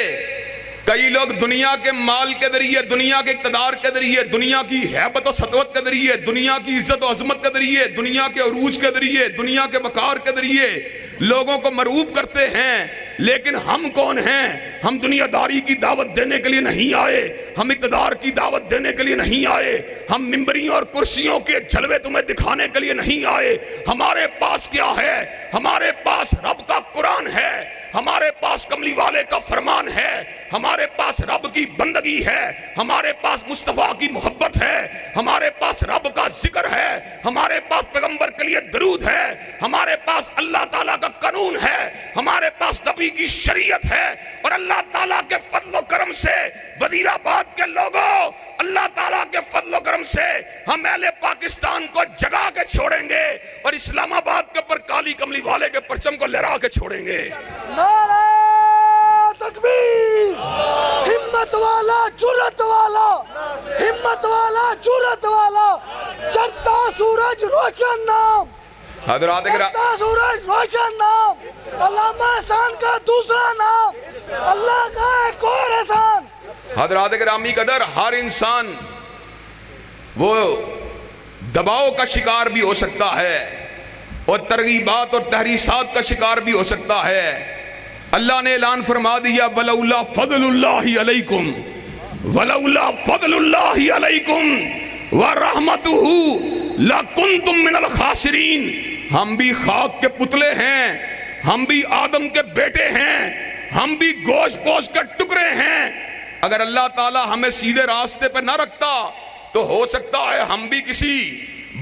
کئی لوگ دنیا کے مال کے ذریعے، دنیا کے اقتدار کے ذریعے، دنیا کی ہیبت و سطوت کے ذریعے، دنیا کی عزت و عظمت کے ذریعے، دنیا کے عروج کے ذریعے، دنیا کے وقار کے ذریعے لوگوں کو مرعوب کرتے ہیں، لیکن ہم کون ہیں؟ ہم دنیا داری کی دعوت دینے کے لیے نہیں آئے، ہم اقتدار کی دعوت دینے کے لیے نہیں آئے، ہم منبریوں اور کرسیوں کے جلوے تمہیں دکھانے کے لیے نہیں آئے۔ ہمارے پاس کیا ہے؟ ہمارے پاس رب کا قرآن ہے، ہمارے پاس کملی والے کا فرمان ہے، ہمارے پاس رب کی بندگی ہے، ہمارے پاس مصطفیٰ کی محبت ہے، ہمارے پاس رب کا ذکر ہے، ہمارے پاس پیغمبر کے لیے درود ہے، ہمارے پاس اللہ تعالیٰ کا قانون ہے، ہمارے پاس نبی کی شریعت ہے، اور اللہ تعالیٰ کے فضل و کرم سے وزیر آباد کے لوگوں، اللہ تعالیٰ کے فضل و کرم سے ہم اہل پاکستان کو جگا کے چھوڑیں گے اور اسلام آباد کے اوپر کالی کملی والے کے پرچم کو لہرا کے چھوڑیں گے۔ نعرہ تکبیر، ہمت والا جرأت والا، ہمت والا جرأت والا، چڑھتا سورج روشن نام، حضرات چڑھتا سورج روشن نام، علامہ احسان کا دوسرا نام، اللہ کا ایک اور احسان۔ حضرات گرامی قدر، ہر انسان وہ دباؤ کا شکار بھی ہو سکتا ہے اور ترغیبات اور تحریصات کا شکار بھی ہو سکتا ہے۔ اللہ نے اعلان فرما دیا وَلَوْلَا فَضْلُ اللَّهِ عَلَيْكُمْ وَلَوْلَا فَضْلُ اللَّهِ عَلَيْكُمْ وَرَحْمَتُهُ لَكُنْتُمْ مِنَ الْخَاسِرِينَ۔ ہم بھی خاک کے پتلے ہیں، ہم بھی آدم کے بیٹے ہیں، ہم بھی گوشت پوش کے ٹکڑے ہیں۔ اگر اللہ تعالیٰ ہمیں سیدھے راستے پر نہ رکھتا تو ہو سکتا ہے ہم بھی کسی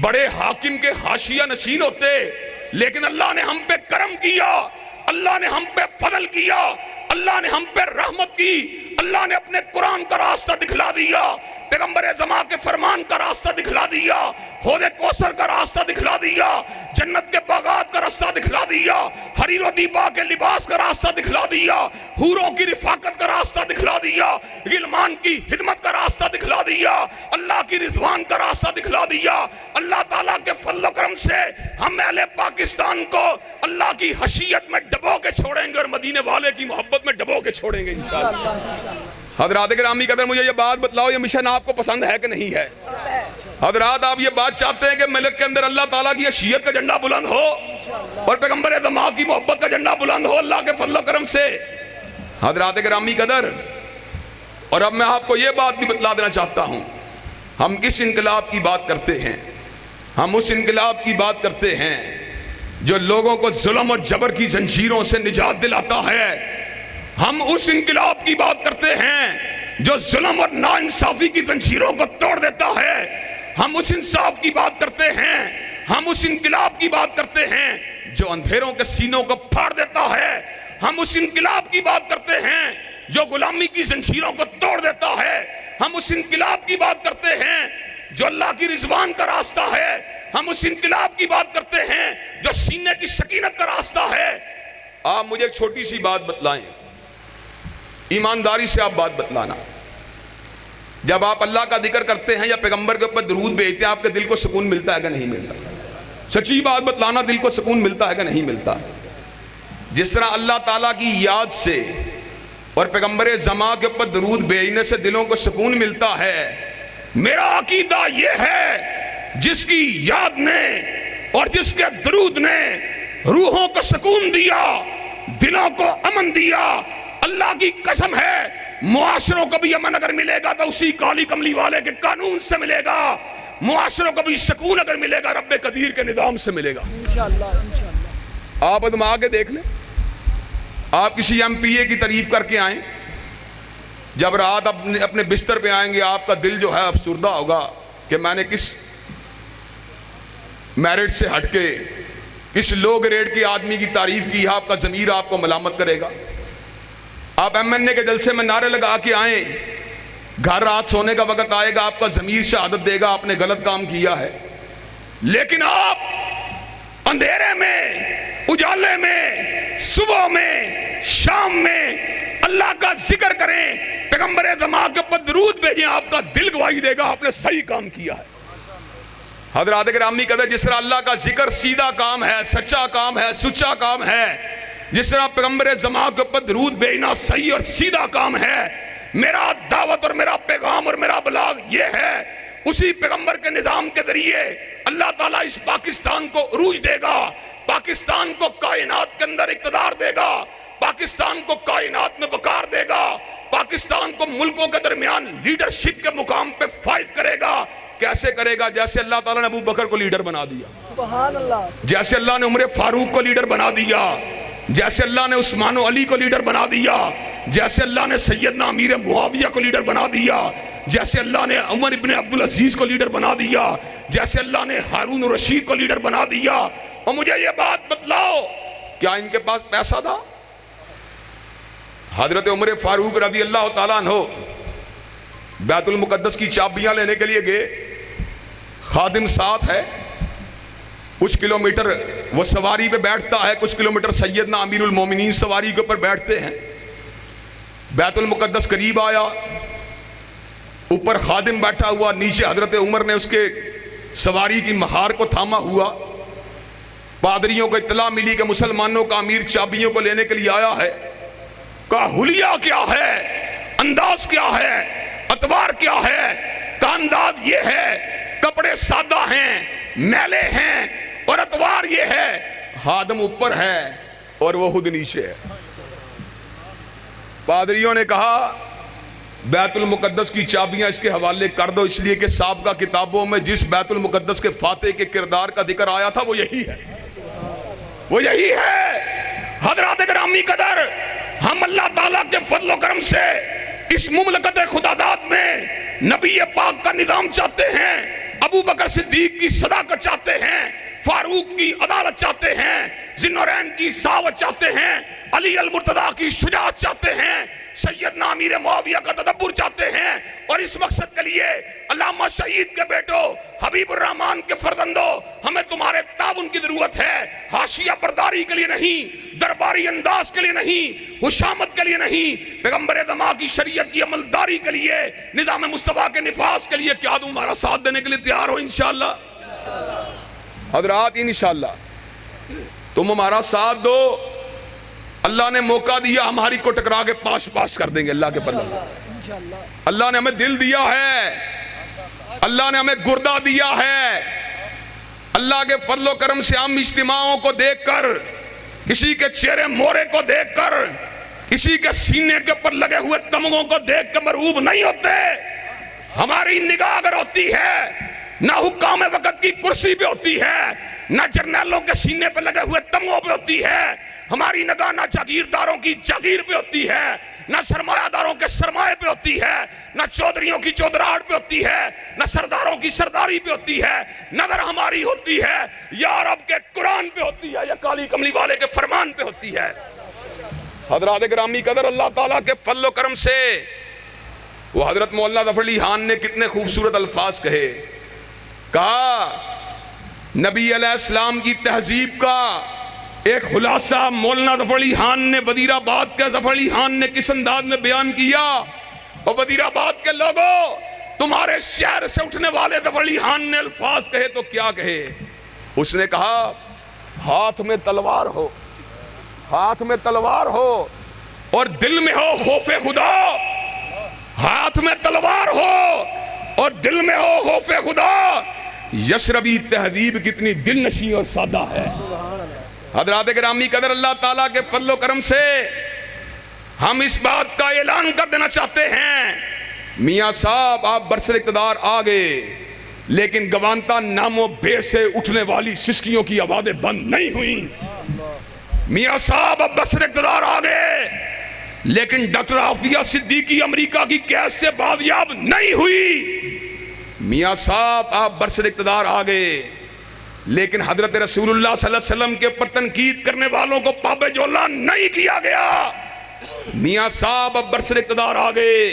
بڑے حاکم کے حاشیہ نشین ہوتے، لیکن اللہ نے ہم پہ کرم کیا، اللہ نے ہم پہ فضل کیا، اللہ نے ہم پہ رحمت کی، اللہ نے اپنے قرآن کا راستہ دکھلا دیا، پیغمبر زمان کے فرمان کا راستہ دکھلا دیا، حوض کوثر کا راستہ دکھلا دیا، جنت کے باغات کا راستہ دکھلا دیا، حریر و دیبا کے لباس کا راستہ دکھلا دیا، حوروں کی رفاقت کا راستہ دکھلا دیا، غلمان کی خدمت کا راستہ دکھلا دیا، اللہ کی رضوان کا راستہ دکھلا دیا۔ اللہ تعالیٰ کے فضل و کرم سے ہم اہل پاکستان کو اللہ کی حشیت میں ڈبو کے چھوڑیں گے اور مدینے والے کی محبت میں ڈبو کے چھوڑیں گے انشاءاللہ۔ حضرات گرامی قدر، مجھے یہ بات بتلاؤ، یہ مشن آپ کو پسند ہے کہ نہیں ہے؟ حضرات آپ یہ بات چاہتے ہیں کہ ملک کے اندر اللہ تعالیٰ کی حشیت کا جھنڈا بلند ہو اور پیغمبر زمان کی محبت کا جھنڈا بلند ہو اللہ کے فضل و کرم سے؟ حضرات گرامی قدر، اور اب میں آپ کو یہ بات بھی بتلا دینا چاہتا ہوں، ہم کس انقلاب کی بات کرتے ہیں؟ ہم اس انقلاب کی بات کرتے ہیں جو لوگوں کو ظلم اور جبر کی زنجیروں سے نجات دلاتا ہے۔ ہم اس انقلاب کی بات کرتے ہیں جو ظلم اور ناانصافی کی زنجیروں کو توڑ دیتا ہے۔ ہم اس انصاف کی بات کرتے ہیں، ہم اس انقلاب کی بات کرتے ہیں جو اندھیروں کے سینوں کو پھاڑ دیتا ہے۔ ہم اس انقلاب کی بات کرتے ہیں جو غلامی کی زنجیروں کو توڑ دیتا ہے۔ ہم اس انقلاب کی بات کرتے ہیں جو اللہ کی رضوان کا راستہ ہے۔ ہم اس انقلاب کی بات کرتے ہیں جو سینے کی سکینت کا راستہ ہے۔ آپ مجھے ایک چھوٹی سی بات بتلائیں، ایمانداری سے آپ بات بتلانا، جب آپ اللہ کا ذکر کرتے ہیں یا پیغمبر کے اوپر درود بھیجتے ہیں آپ کے دل کو سکون ملتا ہے کہ نہیں ملتا؟ سچی بات بتلانا، دل کو سکون ملتا ہے کہ نہیں ملتا؟ جس طرح اللہ تعالیٰ کی یاد سے اور پیغمبر زمان کے اوپر درود بھیجنے سے دلوں کو سکون ملتا ہے، میرا عقیدہ یہ ہے جس کی یاد نے اور جس کے درود نے روحوں کو سکون دیا، دلوں کو امن دیا، اللہ کی قسم ہے معاشروں کو بھی امن اگر ملے گا تو اسی کالی کملی والے کے قانون سے ملے گا، معاشروں کو بھی سکون اگر ملے گا رب قدیر کے نظام سے ملے گا۔ انشاءاللہ۔ آپ ازما کے دیکھ لیں. آپ کسی ایم پی اے کی تعریف کر کے آئیں, جب رات اپنے بستر پہ آئیں گے آپ کا دل جو ہے افسردہ ہوگا کہ میں نے کس میرٹ سے ہٹ کے کس لو گریڈ کے آدمی کی تعریف کی. آپ کا ضمیر آپ کو ملامت کرے گا. آپ ایم این اے کے جلسے میں نعرے لگا کے آئیں, گھر رات سونے کا وقت آئے گا آپ کا ضمیر شہادت دے گا آپ نے غلط کام کیا ہے. لیکن آپ اندھیرے میں, اجالے میں, صبح میں, شام میں اللہ کا ذکر کریں, پیغمبر زمان کے اوپر درود بھیجیں, آپ کا دل گواہی دے گا آپ نے صحیح کام کیا ہے. حضرات گرامی کہتے ہیں جس طرح اللہ کا ذکر سیدھا کام ہے, سچا کام ہے, سچا کام ہے, جس طرح پیغمبر زمان کے اوپر درود بھیجنا صحیح اور سیدھا کام ہے, میرا دعوت اور میرا پیغام اور میرا بلاغ یہ ہے. اسی پیغمبر کے نظام کے ذریعے اللہ تعالیٰ اس پاکستان کو عروج دے گا, پاکستان کو کائنات کے اندر اقتدار دے گا, پاکستان کو کائنات میں وقار دے گا, پاکستان کو ملکوں کے درمیان لیڈرشپ کے مقام پہ فائز کرے گا. کیسے کرے گا؟ جیسے اللہ تعالیٰ نے ابو بکر کو لیڈر بنا دیا, سبحان اللہ, جیسے اللہ نے عمر فاروق کو لیڈر بنا دیا, جیسے اللہ نے عثمان و علی کو لیڈر بنا دیا, جیسے اللہ نے سیدنا امیر معاویہ کو لیڈر بنا دیا, جیسے اللہ نے عمر ابن عبدالعزیز کو لیڈر بنا دیا, جیسے اللہ نے ہارون الرشید کو لیڈر بنا دیا. اور مجھے یہ بات بتلاؤ, کیا ان کے پاس پیسہ تھا؟ حضرت عمر فاروق رضی اللہ تعالیٰ عنہ بیت المقدس کی چابیاں لینے کے لیے گئے, خادم ساتھ ہے, کچھ کلومیٹر وہ سواری پہ بیٹھتا ہے, کچھ کلومیٹر سیدنا امیر المومنین سواری کے اوپر بیٹھتے ہیں. بیت المقدس قریب آیا, اوپر خادم بیٹھا ہوا, نیچے حضرت عمر نے اس کے سواری کی مہار کو تھاما ہوا. پادریوں کو اطلاع ملی کہ مسلمانوں کا امیر چابیوں کو لینے کے لیے آیا ہے. کہا حلیہ کیا ہے, انداز کیا ہے, اتوار کیا ہے؟ کا انداز یہ ہے, کپڑے سادہ ہیں, میلے ہیں, اور اتوار یہ ہے, خادم اوپر ہے اور وہ خود نیچے ہے. پادریوں نے کہا بیت المقدس کی چابیاں اس کے حوالے کر دو, اس لیے کہ سابقہ کتابوں میں جس بیت المقدس کے فاتح کے کردار کا ذکر آیا تھا وہ یہی ہے, وہ یہی ہے. حضرات گرامی قدر, ہم اللہ تعالیٰ کے فضل و کرم سے اس مملکت خداداد میں نبی پاک کا نظام چاہتے ہیں, ابو بکر صدیق کی صداقت چاہتے ہیں, فاروق کی عدالت چاہتے ہیں, ذوالنورین کی ساوت چاہتے ہیں, علی المرتضیٰ کی شجاعت چاہتے ہیں, سیدنا امیر معاویہ کا تدبر چاہتے ہیں. اور اس مقصد کے لیے علامہ شہید کے بیٹو, حبیب الرحمن کے فرزندو, ہمیں تمہارے تعاون کی ضرورت ہے. حاشیہ برداری کے لیے نہیں, درباری انداز کے لیے نہیں, حشامت کے لیے نہیں, پیغمبر زمان کی شریعت کی عملداری کے لیے, نظام مصطفیٰ کے نفاذ کے لیے. کیا تم ہمارا ساتھ دینے کے لیے تیار ہو؟ انشاءاللہ حضرات, انشاءاللہ تم ہمارا ساتھ دو. اللہ نے موقع دیا, ہماری کو ٹکرا کے پاس کر دیں گے اللہ کے پلے. اللہ نے ہمیں دل دیا ہے, اللہ نے ہمیں گردہ دیا ہے. اللہ کے فضل و کرم سے ہم اجتماعوں کو دیکھ کر, کسی کے چہرے مورے کو دیکھ کر, کسی کے سینے کے اوپر لگے ہوئے تمغوں کو دیکھ کے مرعوب نہیں ہوتے. ہماری نگاہ اگر ہوتی ہے, نہ حکام وقت کی کرسی پہ ہوتی ہے, نہ جرنیلوں کے سینے پہ لگے ہوئے تمغوں پہ ہوتی ہے. ہماری نگاہ نہ جاگیرداروں کی جاگیر پہ ہوتی ہے, نہ سرمایہ داروں کے سرمایہ پہ ہوتی ہے, نہ چودھریوں کی چودراہٹ پہ ہوتی ہے, نہ سرداروں کی سرداری پہ ہوتی ہے. نظر ہماری ہوتی ہے یا رب کے قرآن پہ ہوتی ہے, یا کالی کملی والے کے فرمان پہ ہوتی ہے. حضرات گرامی قدر, اللہ تعالیٰ کے فضل و کرم سے وہ حضرت مولانا ظفر علی خان نے کتنے خوبصورت الفاظ کہے. کہا نبی علیہ السلام کی تہذیب کا ایک خلاصہ مولانا ظفر علی خان نے وزیر آباد کے ظفر علی خان نے کس انداز میں بیان کیا. اور وزیر آباد کے لوگوں, تمہارے شہر سے اٹھنے والے ظفر علی خان نے الفاظ کہے تو کیا کہے. اس نے کہا ہاتھ میں تلوار ہو, ہاتھ میں تلوار ہو اور دل میں ہو خوف خدا. ہاتھ میں تلوار ہو اور دل میں ہو خوف خدا. یسربی تہذیب کتنی دل نشیں اور سادہ ہے. حضرات گرامی قدر, اللہ تعالیٰ کے فضل و کرم سے ہم اس بات کا اعلان کر دینا چاہتے ہیں, میاں صاحب آپ برسر اقتدار آ گئے, لیکن گوانتا نام و بے سے اٹھنے والی سسکیوں کی آوازیں بند نہیں ہوئیں. میاں صاحب اب برسر اقتدار آ گئے، لیکن ڈاکٹر عافیہ صدیقی امریکہ کی قید سے بازیاب نہیں ہوئی۔ میاں صاحب آپ برسر اقتدار آ گئے، لیکن حضرت رسول اللہ صلی اللہ علیہ وسلم کے پر تنقید کرنے والوں کو پابِ جولہ نہیں کیا گیا۔ میاں صاحب اب برسر اقتدار آ گئے،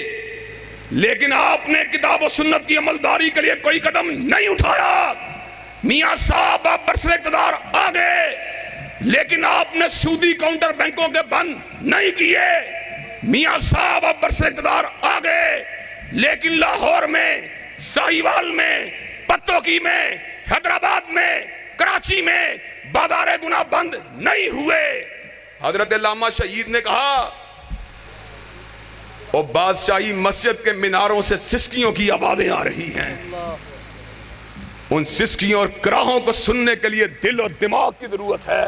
لیکن آپ نے کتاب و سنت کی عملداری کے لیے کوئی قدم نہیں اٹھایا۔ میاں صاحب اب برسر اقتدار آ گئے، لیکن آپ نے سودی کاؤنٹر بینکوں کے بند نہیں کیے۔ میاں صاحب اب برسر اقتدار آ گئے، لیکن لاہور میں، ساہیوال میں، پتوکی میں، حیدرآباد میں، کراچی میں بازار گناہ بند نہیں ہوئے۔ حضرت علامہ شہید نے کہا اور بادشاہی مسجد کے میناروں سے سسکیوں کی آوازیں آ رہی ہیں، ان سسکیوں اور کراہوں کو سننے کے لیے دل اور دماغ کی ضرورت ہے،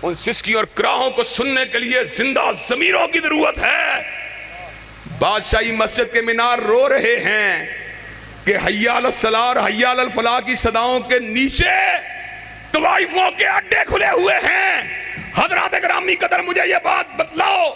ان سسکیوں اور کراہوں کو سننے کے لیے زندہ ضمیروں کی ضرورت ہے۔ بادشاہی مسجد کے مینار رو رہے ہیں کہ حی علی الصلاۃ اور حی علی الفلاح کی صداؤں کے نیچے طوائفوں کے اڈے کھلے ہوئے ہیں۔ حضرات گرامی قدر، مجھے یہ بات بتلاؤ،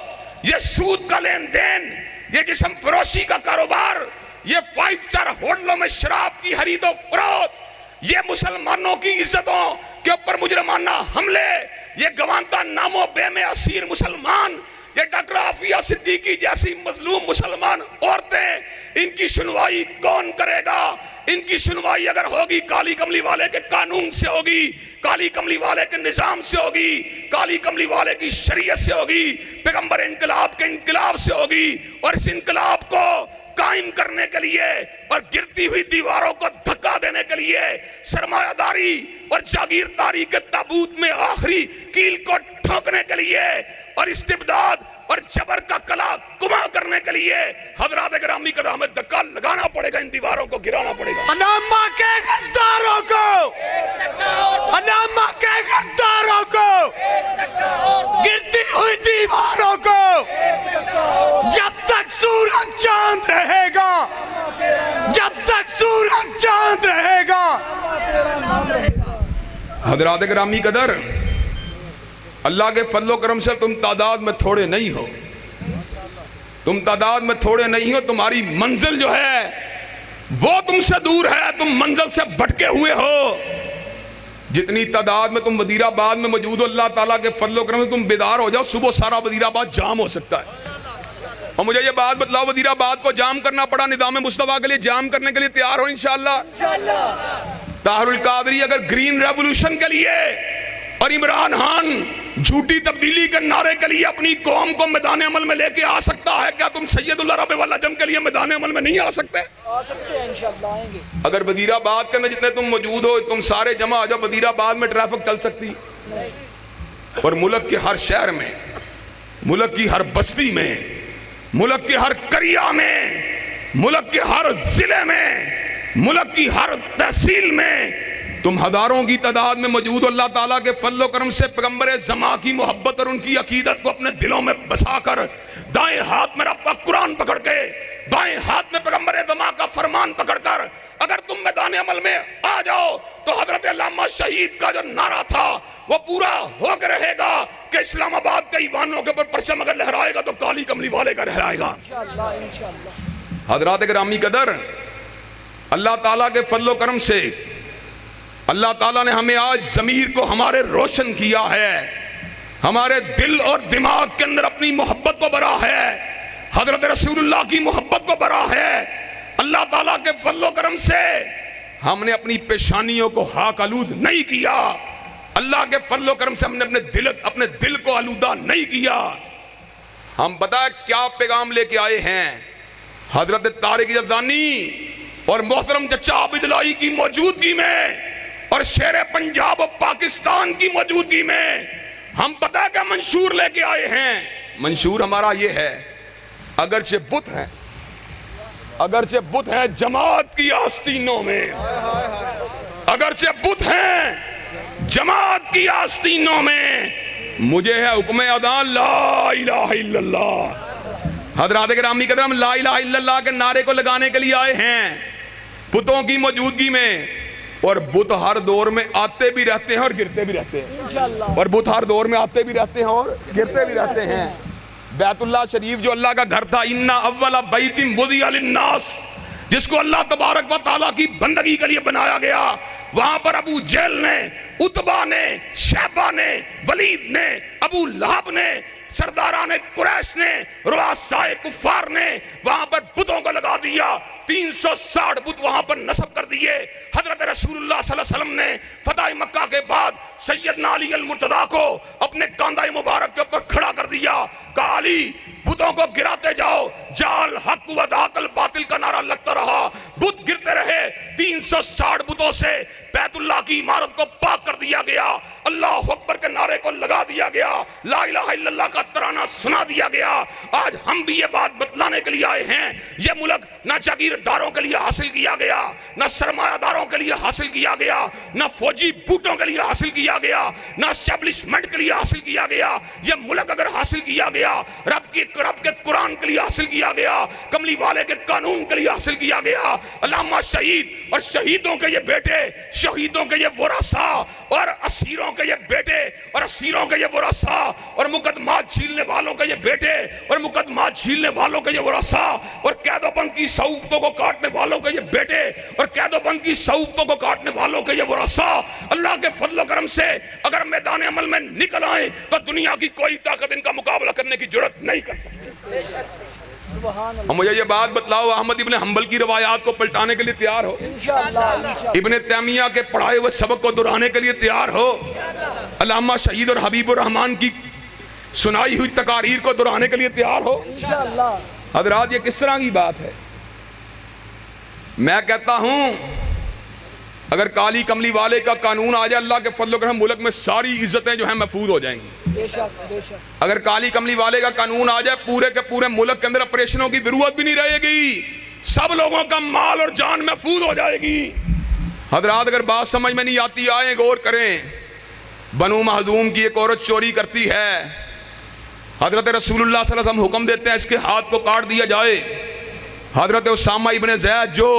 یہ سود کا لین دین، یہ جسم فروشی کا کاروبار، یہ 5 اسٹار ہوٹلوں میں شراب کی خرید و فروخت، یہ مسلمانوں کی عزتوں کے اوپر مجرمانہ حملے، یہ گوانتا نامو بے میں اسیر مسلمان، یہ ڈاکٹر عافیہ صدیقی جیسی مظلوم مسلمان عورتیں، ان کی سنوائی کون کرے گا؟ ان کی سنوائی اگر ہوگی کالی کملی والے کے قانون سے ہوگی، کالی کملی والے کے نظام سے ہوگی، کالی کملی والے کی شریعت سے ہوگی، پیغمبر انقلاب کے انقلاب سے ہوگی، اور اس انقلاب کو قائم کرنے کے لیے اور گرتی ہوئی دیواروں کو دھکا دینے کے لیے سرمایہ داری اور جاگیرداری کے تابوت میں آخری کیل کو ٹھوکنے کے لیے اور استبداد اور جبر کا کلا کما کرنے کے لیے حضرات گرامی قدر ہمیں دھکا لگانا پڑے گا، ان دیواروں کو گرانا پڑے گا۔ علامہ کے غداروں کو، علامہ کے غداروں کو، گرتی ہوئی دیواروں کو، جب تک سورج چاند رہے گا، جب تک سورج چاند رہے گا۔ حضرات گرامی قدر، اللہ کے فضل و کرم سے تم تعداد میں تھوڑے نہیں ہو، تم تعداد میں تھوڑے نہیں ہو، تمہاری منزل جو ہے وہ تم سے دور ہے، تم منزل سے بھٹکے ہوئے ہو۔ جتنی تعداد میں تم وزیر آباد میں موجود ہو، اللہ تعالیٰ کے فضل و کرم سے تم بیدار ہو جاؤ، صبح سارا وزیر آباد جام ہو سکتا ہے۔ اور مجھے یہ بات بتلاؤ، وزیر آباد کو جام کرنا پڑا، نظام مصطفیٰ کے لیے جام کرنے کے لیے تیار ہو انشاءاللہ؟ طاہر القادری اگر گرین ریولوشن کے لیے اور عمران خان جھوٹی تبدیلی کے نعرے کے لیے اپنی قوم کو میدان عمل میں لے کے آ سکتا ہے، کیا تم سید العرب والعجم کے لیے میدان عمل میں نہیں آ سکتے؟ آ سکتے ہیں انشاءاللہ، آئیں گے۔ اگر وزیر آباد کے اندر جتنے تم موجود ہو، تم سارے جمع ہو جاؤ، وزیر آباد میں ٹریفک چل سکتی، اور ملک کے ہر شہر میں، ملک کی ہر بستی میں، ملک کے ہر قریہ میں، ملک کے ہر ضلع میں، ملک کی ہر تحصیل میں تم ہزاروں کی تعداد میں موجود ہو۔ اللہ تعالیٰ کے فضل و کرم سے پیغمبر زماں کی محبت اور ان کی عقیدت کو اپنے دلوں میں بسا کر، دائیں ہاتھ میں رب کا قرآن پکڑ کے، بائیں ہاتھ میں پیغمبر زماں کا فرمان پکڑ کر اگر تم میدان عمل میں آ جاؤ تو حضرت علامہ شہید کا جو نعرہ تھا وہ پورا ہو کے رہے گا کہ اسلام آباد کے ایوانوں کے اوپر پرچم اگر لہرائے گا تو کالی کملی والے کا لہرائے گا۔ حضرات گرامی قدر، اللہ تعالیٰ کے فضل و کرم سے اللہ تعالیٰ نے ہمیں آج ضمیر کو ہمارے روشن کیا ہے، ہمارے دل اور دماغ کے اندر اپنی محبت کو بھرا ہے، حضرت رسول اللہ کی محبت کو بھرا ہے۔ اللہ تعالیٰ کے فضل و کرم سے ہم نے اپنی پیشانیوں کو خاک آلود نہیں کیا، اللہ کے فضل و کرم سے ہم نے اپنے دل کو آلودہ نہیں کیا۔ ہم پتہ ہے کیا پیغام لے کے آئے ہیں؟ حضرت طارق یزدانی اور محترم چچا عابد الہی کی موجودگی میں اور شیر پنجاب و پاکستان کی موجودگی میں ہم پتہ ہے کہ منشور لے کے آئے ہیں۔ منشور ہمارا یہ ہے، اگرچہ بت ہیں جماعت کی آستینوں میں، اگرچہ بت ہیں جماعت کی آستینوں میں، مجھے ہے حکم ادا لا الہ الا اللہ۔ حضرات گرامی قدر، ہم لا الہ الا اللہ کے نعرے کو لگانے کے لیے آئے ہیں، بتوں کی موجودگی میں، اور بت ہر دور میں آتے بھی رہتے ہیں اور گرتے بھی رہتے ہیں، اور بت ہر دور میں آتے بھی رہتے ہیں اور گرتے بھی رہتے ہیں۔ بیت اللہ شریف جو اللہ کا گھر تھا، اِنَّا أَوَّلَ بَيْتٍ وُضِعَ لِلنَّاسِ، جس کو اللہ تبارک و تعالیٰ کی بندگی کے لیے بنایا گیا، وہاں پر ابو جہل نے، عتبہ نے، شیبہ نے، ولید نے، ابو لہب نے، سرداران قریش نے، رؤسائے کفار نے وہاں پر بتوں کو لگا دیا۔ 360 بت وہاں پر نصب کر دیے۔ حضرت رسول اللہ صلی اللہ علیہ وسلم نے فتح مکہ کے بعد سیدنا علی المرتضیٰ کو اپنے کاندھے مبارک کے اوپر کھڑا کر دیا، کہا علی بتوں کو گراتے جاؤ، جال حق و ذاق الباطل کا نعرہ لگتا رہا، بت گرتے رہے۔ 360 بتوں سے بیت اللہ کی عمارت کو پاک کر دیا گیا، اللہ اکبر کے نعرے کو لگا دیا گیا، لا الہ الا اللہ کا ترانہ سنا دیا گیا۔ آج ہم بھی یہ بات بتلانے کے لیے آئے ہیں، یہ ملک نہ جاگیرداروں کے لیے حاصل کیا گیا، نہ سرمایہ داروں کے لیے حاصل کیا گیا، نہ فوجی بوٹوں کے لیے حاصل کیا گیا، نہ اسٹیبلشمنٹ کے لیے حاصل کیا گیا۔ یہ ملک اگر حاصل کیا گیا رب کے قرآن کے لیے حاصل کیا گیا، کملی والے کے قانون کے لیے حاصل کیا گیا۔ علامہ شہید اور شہیدوں کے یہ بیٹے، شہیدوں کے یہ ورثا، اور اسیروں کے یہ بیٹے اور اسیروں کے یہ ورثا، اور مقدمات جھیلنے والوں کے یہ بیٹے اور مقدمات جھیلنے والوں کے یہ ورثا، اور قید و بند کی صعوبتوں کو کاٹنے والوں کے یہ بیٹے اور قید و بند کی صعوبتوں کو کاٹنے والوں کے یہ ورثا، اللہ کے فضل و کرم سے اگر میدان عمل میں نکل آئیں تو دنیا کی کوئی طاقت ان کا مقابلہ کرنے کی جرات نہیں کر سکتی۔ اور مجھے یہ بات بتلاؤ، احمد ابن حنبل کی روایات کو پلٹانے کے لیے تیار ہو؟ ابن تیمیہ کے پڑھائے ہوئے سبق کو دہرانے کے لیے تیار ہو؟ علامہ شہید اور حبیب الرحمن کی سنائی ہوئی تقاریر کو دہرانے کے لیے تیار ہو؟ حضرات یہ کس طرح کی بات ہے؟ میں کہتا ہوں اگر کالی کملی والے کا قانون آ جائے، اللہ کے فضل و کرم ملک میں ساری عزتیں جو ہیں محفوظ ہو جائیں گی۔ اگر کالی کملی والے کا قانون آ جائے، پورے کے پورے ملک کے اندر آپریشنوں کی ضرورت بھی نہیں رہے گی، سب لوگوں کا مال اور جان محفوظ ہو جائے گی۔ حضرات اگر بات سمجھ میں نہیں آتی آئیں غور کریں۔ بنو مخزوم کی ایک عورت چوری کرتی ہے، حضرت رسول اللہ صلی اللہ علیہ وسلم حکم دیتے ہیں اس کے ہاتھ کو کاٹ دیا جائے۔ حضرت اسامہ ابن زید جو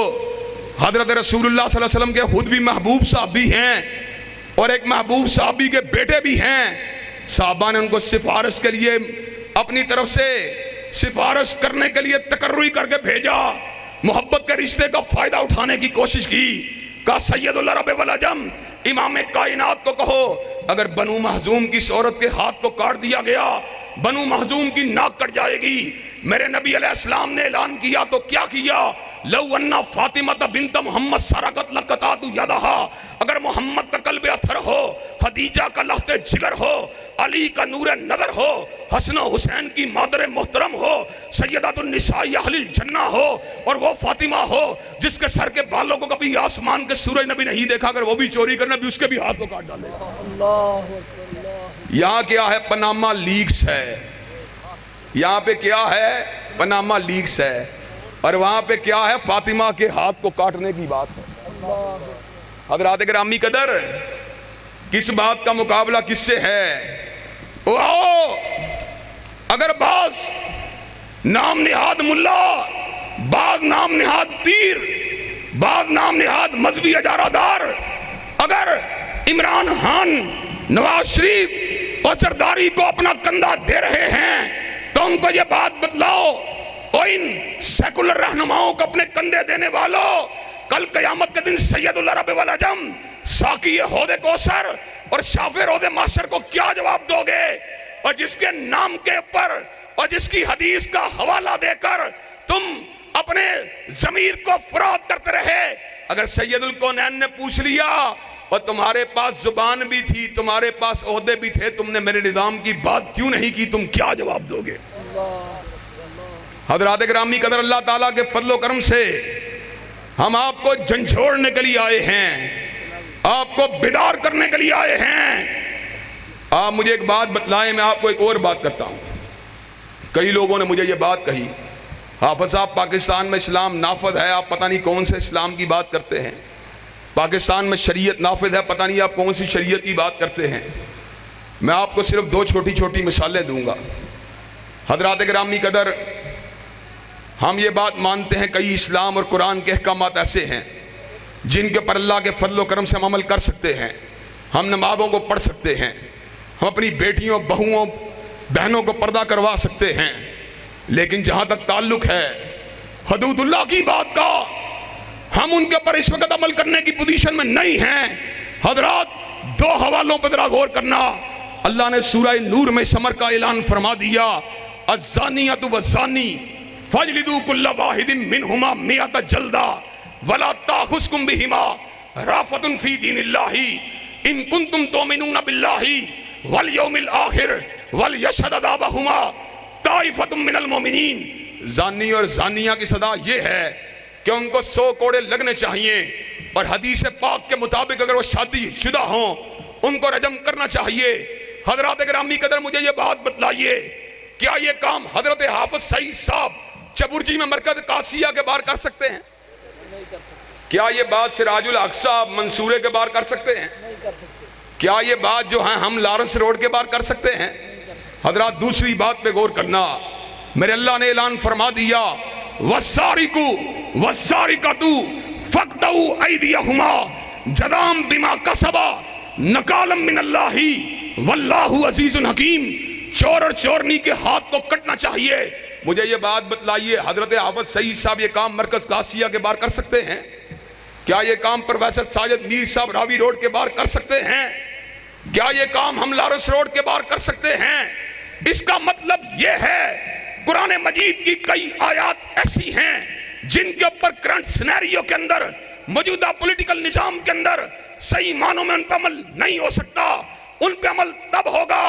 حضرت رسول اللہ صلی اللہ علیہ وسلم کے خود بھی محبوب صحابی ہیں اور ایک محبوب صحابی کے بیٹے بھی ہیں، صحابہ نے ان کو سفارش کے لیے اپنی طرف سے سفارش کرنے کے لیے تقرری کر کے بھیجا، محبت کے رشتے کا فائدہ اٹھانے کی کوشش کی، کہا سید العرب والعجم امام کائنات کو کہو اگر بنو مخزوم کی اس عورت کے ہاتھ کو کاٹ دیا گیا بنو مخزوم کی ناک کٹ جائے گی۔ میرے نبی علیہ السلام نے اعلان کیا تو کیا کیا؟ لو انا فاطمہ بنت محمد سرقت لقطعت یدہا، اگر محمد کا قلب اطہر ہو، خدیجہ کا لحظ جگر ہو، علی کا نور نظر ہو، حسن و حسین کی مادر محترم ہو، سیدات النساء اہل الجنہ ہو، اور وہ فاطمہ ہو جس کے سر کے بالوں کو کبھی آسمان کے سورج نبی نہیں دیکھا، اگر وہ بھی چوری کرنا بھی اس کے بھی ہاتھ کو کاٹ ڈالے۔ یہاں کیا ہے؟ پاناما لیکس ہے۔ یہاں پہ کیا ہے؟ پاناما لیکس ہے، اور وہاں پہ کیا ہے؟ فاطمہ کے ہاتھ کو کاٹنے کی بات ہے۔ حضرات گرامی قدر، کس بات کا مقابلہ کس سے ہے؟ واؤ! اگر بعض نام نہاد ملا، بعض نام نہاد پیر، بعض نام نہاد مذہبی اجارہ دار اگر عمران خان، نواز شریف اور زرداری کو اپنا کندھا دے رہے ہیں تو ان کو یہ بات بتلاؤ، اور ان سیکولر رہنماؤں کو اپنے کندھے دینے والوں، کل قیامت کے دن سید العرب والعجم، ساقی حوض کوثر اور شافع روض محشر کو کیا جواب دو گے؟ اور جس کے نام کے اوپر اور جس کی حدیث کا حوالہ دے کر تم اپنے ضمیر کو فرات کرتے رہے، اگر سید الکونین نے پوچھ لیا اور تمہارے پاس زبان بھی تھی، تمہارے پاس عہدے بھی تھے، تم نے میرے نظام کی بات کیوں نہیں کی، تم کیا جواب دو گے؟ حضرات گرامی قدر، اللہ تعالیٰ کے فضل و کرم سے ہم آپ کو جھنجھوڑنے کے لیے آئے ہیں، آپ کو بیدار کرنے کے لیے آئے ہیں۔ آپ مجھے ایک بات بتلائیں، میں آپ کو ایک اور بات کرتا ہوں۔ کئی لوگوں نے مجھے یہ بات کہی، حافظ صاحب پاکستان میں اسلام نافذ ہے، آپ پتہ نہیں کون سے اسلام کی بات کرتے ہیں، پاکستان میں شریعت نافذ ہے، پتہ نہیں آپ کون سی شریعت کی بات کرتے ہیں۔ میں آپ کو صرف دو چھوٹی چھوٹی مثالیں دوں گا۔ حضرات گرامی قدر، ہم یہ بات مانتے ہیں کئی اسلام اور قرآن کے احکامات ایسے ہیں جن کے پر اللہ کے فضل و کرم سے ہم عمل کر سکتے ہیں، ہم نمازوں کو پڑھ سکتے ہیں، ہم اپنی بیٹیوں، بہوؤں، بہنوں کو پردہ کروا سکتے ہیں، لیکن جہاں تک تعلق ہے حدود اللہ کی بات کا، ہم ان کے پر اس وقت عمل کرنے کی پوزیشن میں نہیں ہیں۔ حضرات، دو حوالوں پر ذرا غور کرنا۔ اللہ نے سورہ نور میں شمر کا اعلان فرما دیا، الزانیۃ والزانی فاجلدوا کل واحد منہما مئۃ جلدہ ولا تأخذکم بہما رأفۃ فی دین اللہ ان کنتم تؤمنون باللہ والیوم الآخر ولیشہد عذابہما طائفۃ من المؤمنین۔ زانی اور زانیہ کی سزا یہ ہے کہ ان کو 100 کوڑے لگنے چاہیے، اور حدیث پاک کے مطابق اگر وہ شادی شدہ ہوں ان کو رجم کرنا چاہیے۔ حضرات گرامی قدر، مجھے یہ بات بتلائیے، کیا یہ کام حضرت حافظ سعید صاحب چبرجی میں مرکز قاسیہ کے باہر کر سکتے ہیں؟ کیا یہ بات سراج الحق صاحب منصورے کے باہر کر سکتے ہیں؟ کیا یہ بات جو ہے ہم لارنس روڈ کے باہر کر سکتے ہیں؟ حضرات، دوسری بات پہ غور کرنا۔ میرے اللہ نے اعلان فرما دیا، وَالسَّارِقُ وَالسَّارِقَةُ فَاقْطَعُوا أَيْدِيَهُمَا جَزَاءً بِمَا كَسَبَا نَكَالًا مِّنَ اللَّهِ وَاللَّهُ عَزِيزٌ حَكِيمٌ۔ چور اور چورنی کے ہاتھ کو کٹنا چاہیے۔ مجھے یہ بات بتلائیے، حضرت حافظ سعید صاحب یہ کام مرکز قاسیہ کے باہر کر سکتے ہیں؟ کیا یہ کام پروفیسر ساجد میر صاحب راوی روڈ کے باہر کر سکتے ہیں؟ کیا یہ کام ہم لارنس روڈ کے باہر کر سکتے ہیں؟ اس کا مطلب یہ ہے، قرآن مجید کی کئی آیات ایسی ہیں جن کے اوپر کرنٹ سینیریو کے اندر، موجودہ پولیٹیکل نظام کے اندر صحیح معنوں میں ان پر عمل نہیں ہو سکتا۔ ان پہ عمل تب ہوگا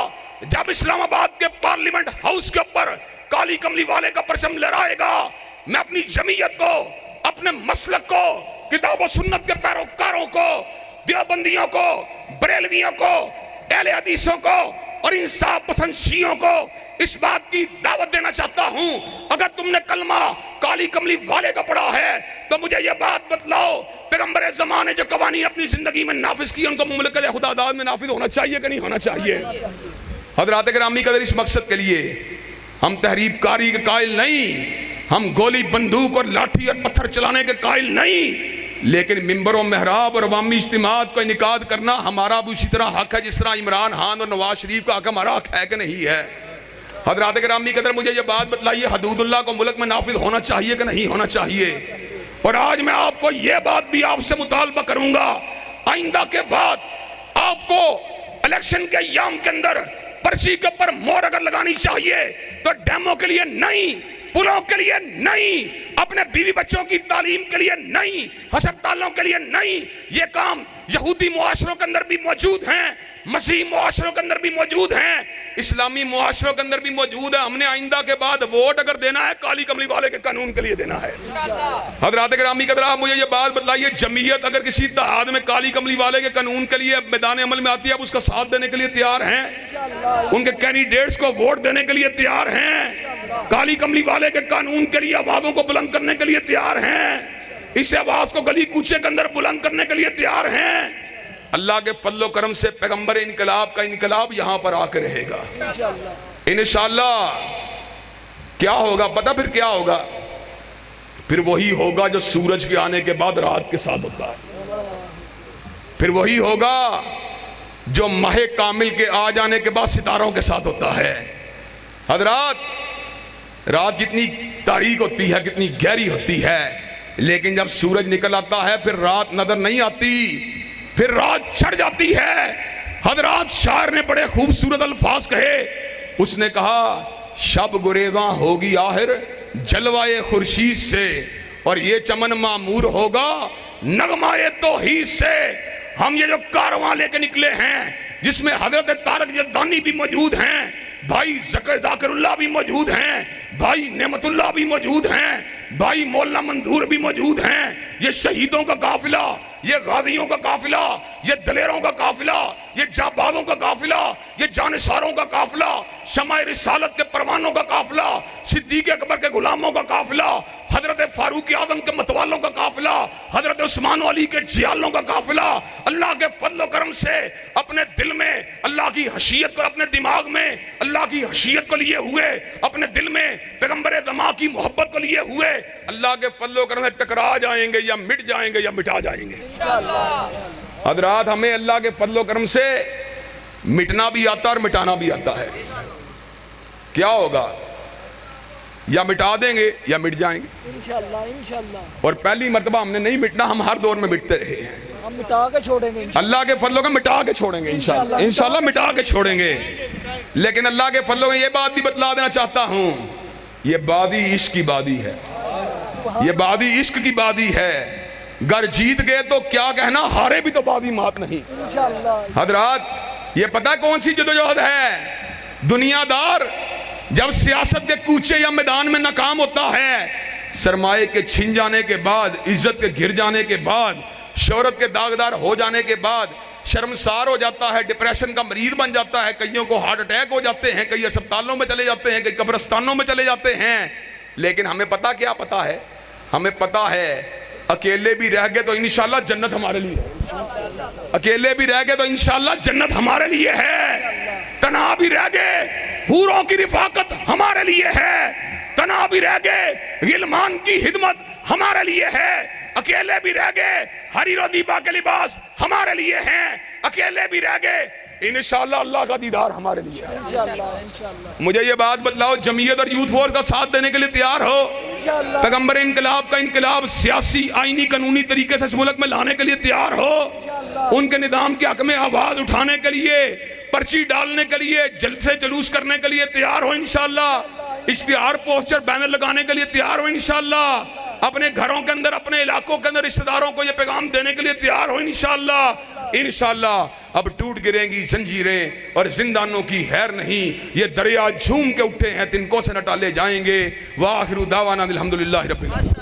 جب اسلام آباد کے پارلیمنٹ ہاؤس کے اوپر کالی کملی والے کا پرچم لہرائے گا۔ میں اپنی جمعیت کو، اپنے مسلک کو، کتاب و سنت کے پیروکاروں کو، دیوبندیوں کو، بریلویوں کو، اہل حدیثوں کو اور انصاف پسند شیعوں کو اس بات کی دعوت دینا چاہتا ہوں، اگر تم نے کلمہ کالی کملی والے کا پڑھا ہے تو مجھے یہ بات بتلاؤ، پیغمبر زمانے جو قوانین اپنی زندگی میں نافذ کی، ان کو مملکت خدا داد میں نافذ ہونا چاہیے کہ نہیں ہونا چاہیے؟ حضرات گرامی قدر، اس مقصد کے لیے ہم تحریب کاری کے قائل نہیں، ہم گولی بندوق اور لاٹھی اور پتھر چلانے کے قائل نہیں، لیکن ممبر و محراب اور عوامی اجتماعات کو انعقاد کرنا ہمارا بھی اسی طرح حق ہے جس طرح عمران خان اور نواز شریف کا حق ہمارا حق ہے کہ نہیں ہے؟ حضرات گرامی قدر، مجھے یہ بات بتلائیے، حدود اللہ کو ملک میں نافذ ہونا چاہیے کہ نہیں ہونا چاہیے؟ اور آج میں آپ کو یہ بات بھی آپ سے مطالبہ کروں گا، آئندہ کے بعد آپ کو الیکشن کے ایام کے اندر پرچی کے اوپر مہر اگر لگانی چاہیے تو ڈیموں کے لیے نہیں، پلوں کے لیے نہیں، اپنے بیوی بچوں کی تعلیم کے لیے نہیں، ہسپتالوں کے لیے نہیں۔ یہ کام یہودی معاشروں کے اندر بھی موجود ہیں، مسیحی معاشروں کے اندر بھی موجود ہیں، اسلامی معاشروں کے اندر بھی موجود ہے۔ ہم نے آئندہ کے بعد ووٹ اگر دینا ہے کالی کملی والے کے قانون کے لیے دینا ہے۔ حضرات گرامی قدر، مجھے یہ بات بتلائیے، جمعیت اگر کسی اتحاد میں کالی کملی والے کے قانون کے لیے میدان عمل میں آتی ہے، اب اس کا ساتھ دینے کے لیے تیار ہیں؟ ان کے کینڈیڈیٹس کو ووٹ دینے کے لیے تیار ہیں؟ کالی کملی والے کے قانون کے لیے آوازوں کو بلند کرنے کے لیے تیار ہیں؟ اس آواز کو گلی کوچے کے اندر بلند کرنے کے لیے تیار ہیں؟ اللہ کے فضل و کرم سے پیغمبر انقلاب کا انقلاب یہاں پر آ کے رہے گا انشاءاللہ۔ کیا ہوگا پتہ؟ پھر کیا ہوگا؟ پھر وہی ہوگا جو سورج کے آنے کے بعد رات کے ساتھ ہوتا ہے، پھر وہی ہوگا جو ماہ کامل کے آ جانے کے بعد ستاروں کے ساتھ ہوتا ہے۔ حضرات، رات کتنی تاریک ہوتی ہے، کتنی گہری ہوتی ہے، لیکن جب سورج نکل آتا ہے پھر رات نظر نہیں آتی، پھر رات چھڑ جاتی ہے۔ حضرات، شاعر نے بڑے خوبصورت الفاظ کہے، اس نے کہا شب گریزاں ہوگی آخر جلوائے خورشید سے، اور یہ چمن معمور ہوگا نغمائے توحید سے۔ ہم یہ جو کارواں لے کے نکلے ہیں جس میں حضرت طارق یزدانی بھی موجود ہیں، بھائی ذاکر اللہ بھی موجود ہیں، بھائی نعمت اللہ بھی موجود ہیں، بھائی مولانا منظور بھی موجود ہیں، یہ شہیدوں کا قافلہ، یہ غازیوں کا قافلہ، یہ دلیروں کا قافلہ، یہ جابازوں کا قافلہ، یہ جانثاروں کا قافلہ، شمع رسالت کے پروانوں کا قافلہ، صدیق اکبر کے غلاموں کا قافلہ، حضرت فاروق اعظم کے متوالوں کا قافلہ، حضرت عثمان و علی کے جیالوں کا قافلہ، اللہ کے فضل و کرم سے اپنے دل میں اللہ کی حشیت کو، اپنے دماغ میں اللہ کی حشیت کو لیے ہوئے، اپنے دل میں پیغمبر زمان کی محبت کو لیے ہوئے، اللہ کے فضل و کرم سے ٹکرا جائیں گے یا مٹ جائیں گے یا مٹا جائیں گے حضرات ہمیں اللہ کے فضل و کرم سے مٹنا بھی آتا اور مٹانا بھی آتا ہے کیا ہوگا یا مٹا دیں گے یا مٹ جائیں گے انشاءاللہ اور پہلی مرتبہ ہم نے نہیں مٹنا ہم ہر دور میں مٹتے رہے ہیں ہم مٹا کے چھوڑیں گے اللہ کے فضلوں کا مٹا کے چھوڑیں گے انشاءاللہ انشاءاللہ مٹا کے چھوڑیں گے لیکن اللہ کے فضلوں میں یہ بات بھی بتلا دینا چاہتا ہوں یہ وادی عشق کی وادی ہے یہ وادی عشق کی وادی ہے گر جیت گئے تو کیا کہنا ہارے بھی تو وادی مات نہیں انشاءاللہ حضرات یہ پتہ کون سی جدوجہد ہے دنیا دار جب سیاست کے کوچے یا میدان میں ناکام ہوتا ہے سرمایے کے چھن جانے کے بعد عزت کے گر جانے کے بعد شہرت کے داغدار ہو جانے کے بعد شرمسار ہو جاتا ہے ڈپریشن کا مریض بن جاتا ہے کئیوں کو ہارٹ اٹیک ہو جاتے ہیں کئی اسپتالوں میں چلے جاتے ہیں کئی قبرستانوں میں چلے جاتے ہیں لیکن ہمیں پتہ کیا پتہ ہے ہمیں پتہ ہے اکیلے بھی رہ گئے تو انشاءاللہ جنت ہمارے لیے ہے اکیلے بھی رہ گئے تو انشاءاللہ جنت ہمارے لیے ہے تنہا بھی رہ گئے حوروں کی رفاقت ہمارے لیے ہے تنہا بھی رہ گئے غلمان کی خدمت ہمارے لیے ہے اکیلے بھی رہ گئے حریر و دیبا کے لباس ہمارے لیے ہیں اکیلے بھی رہ گئے انشاءاللہ اللہ کا دیدار ہمارے لیے ہے انشاءاللہ مجھے یہ بات بتلاؤ جمعیت اور یوتھ فورس کا ساتھ دینے کے لیے تیار ہو پیغمبر انقلاب کا انقلاب سیاسی آئینی قانونی طریقے سے اس ملک میں لانے کے لیے تیار ہو ان کے نظام کے حق میں آواز اٹھانے کے لیے پرچی ڈالنے کے لیے جلسے جلوس کرنے کے لیے تیار ہو انشاءاللہ اشتہار پوسٹر بینر لگانے کے لیے تیار ہو انشاءاللہ اپنے گھروں کے اندر اپنے علاقوں کے اندر رشتہ داروں کو یہ پیغام دینے کے لیے تیار ہو انشاءاللہ انشاءاللہ اب ٹوٹ گریں گی زنجیریں اور زندانوں کی خیر نہیں یہ دریا جھوم کے اٹھے ہیں تنکوں سے نہ ٹالے جائیں گے وآخر دعوانا الحمدللہ رب العالمین